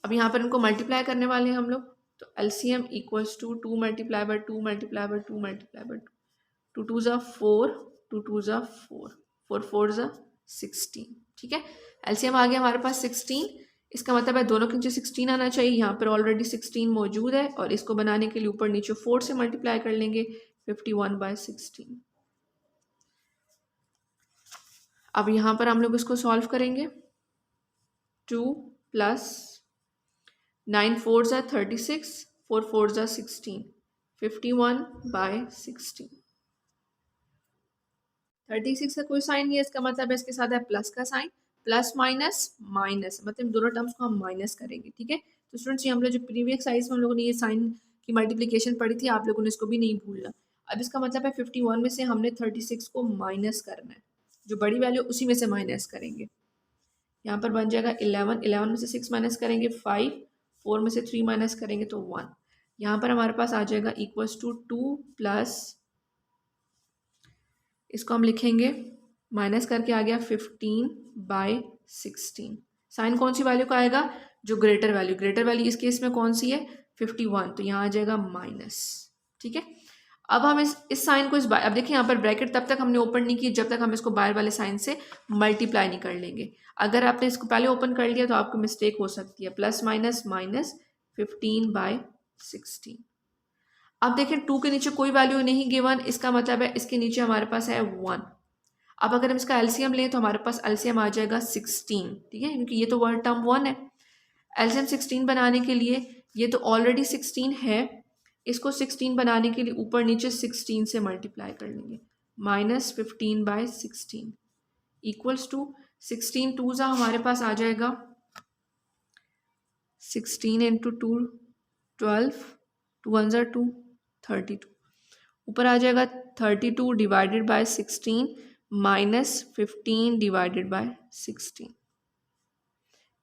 अब यहाँ पर इनको मल्टीप्लाई करने वाले हैं हम लोग, तो एलसीएम इक्वल्स टू 2 × 2 × 2 × 2 2 2 ज़ा 4, 2 2 ज़ा 4, 4 4 ज़ा 16, ठीक है। एलसीएम आ गया हमारे पास 16, इसका मतलब है दोनों के नीचे 16 आना चाहिए, यहाँ पर ऑलरेडी 16 मौजूद है और इसको बनाने के लिए ऊपर नीचे 4 से मल्टीप्लाई कर लेंगे 51/16। अब यहाँ पर हम लोग इसको सॉल्व करेंगे। 2 + 9 4s are 36, 4 4s are 16, 51/16। 36 का कोई साइन नहीं है, इसका मतलब है इसके साथ है प्लस का साइन, प्लस माइनस माइनस, मतलब दोनों टर्म्स को हम माइनस करेंगे, ठीक है। तो स्टूडेंट्स ये हम लोग जो प्रीवियस एक्सरसाइज में हम लोगों ने ये साइन की मल्टीप्लिकेशन पढ़ी थी, आप लोगों ने इसको भी नहीं भूलना। अब इसका मतलब है 51 में से हमने 36 को माइनस करना है, जो बड़ी वैल्यू उसी में से माइनस करेंगे। यहाँ पर बन जाएगा 11, 11 में से 6 माइनस करेंगे 5, 4 में से 3 माइनस करेंगे तो 1। यहाँ पर हमारे पास आ जाएगा इक्वल्स टू 2 प्लस, इसको हम लिखेंगे माइनस करके आ गया 15/16। साइन कौन सी वैल्यू का आएगा, जो ग्रेटर वैल्यू, ग्रेटर वैल्यू इस केस में कौन सी है 51, तो यहाँ आ जाएगा माइनस, ठीक है। अब हम इस साइन को अब देखिए यहाँ पर ब्रैकेट तब तक हमने ओपन नहीं की जब तक हम इसको बाहर वाले साइन से मल्टीप्लाई नहीं कर लेंगे। अगर आपने इसको पहले ओपन कर लिया तो आपको मिस्टेक हो सकती है, प्लस माइनस माइनस 15/16। अब देखिए 2 के नीचे कोई वैल्यू नहीं गिवन, इसका मतलब है इसके नीचे हमारे पास है 1। अब अगर हम इसका एलसीएम लें तो हमारे पास एलसीएम आ जाएगा 16, ठीक है, क्योंकि ये तो वर्ड टर्म 1 है। एलसीएम 16 बनाने के लिए, ये तो ऑलरेडी 16 है, इसको 16 बनाने के लिए ऊपर नीचे 16 से मल्टीप्लाई कर लेंगे, -15/16 इक्वल्स टू 16 टू ज़ा हमारे पास आ जाएगा 16 इंटू 2 12, 2 1 ज़ा 2, 32, ऊपर आ जाएगा 32 डिवाइडेड बाय 16 -15 डिवाइडेड बाय 16,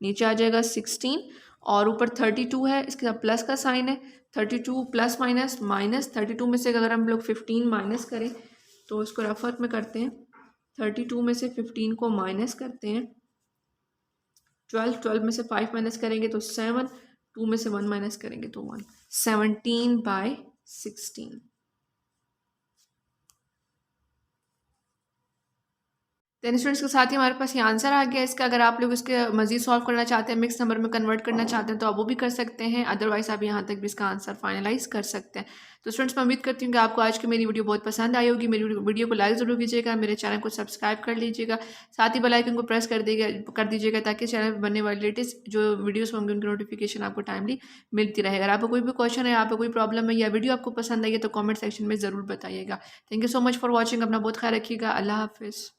नीचे आ जाएगा 16 और ऊपर 32 है, इसके साथ प्लस का साइन है, 32 प्लस माइनस माइनस, 32 में से अगर हम लोग 15 माइनस करें तो इसको रफत में करते हैं, 32 में से 15 को माइनस करते हैं, 12 में से 5 माइनस करेंगे तो 7, 2 में से 1 माइनस करेंगे तो 1, 17/16। टेन स्टूडेंट्स के साथ ही हमारे पास ये आंसर आ गया इसका। अगर आप लोग इसके मजीद सॉल्व करना चाहते हैं, मिक्स नंबर में कन्वर्ट करना चाहते हैं तो आप वो भी कर सकते हैं, अदरवाइज आप यहाँ तक भी इसका आंसर फाइनलाइज कर सकते हैं। तो स्टूडेंट्स मैं उम्मीद करती हूँ कि आपको आज की मेरी वीडियो बहुत पसंद आई होगी। मेरी वीडियो को लाइक ज़रूर कीजिएगा, मेरे चैनल को सब्सक्राइब कर लीजिएगा, साथ ही बेल आइकन को प्रेस कर दीजिएगा ताकि चैनल पर बनने वाले लेटेस्ट जो वीडियोज़ होंगे उनकी नोटिफिकेशन आपको टाइमली मिलती रहेगा। अगर आपको कोई भी क्वेश्चन है, आपको कोई प्रॉब्लम है या वीडियो आपको पसंद आई है तो कॉमेंट सेक्शन में ज़रूर बताइएगा। Thank you so much for watching. अपना बहुत ख्याल रखिएगा। अल्लाह हाफिज़।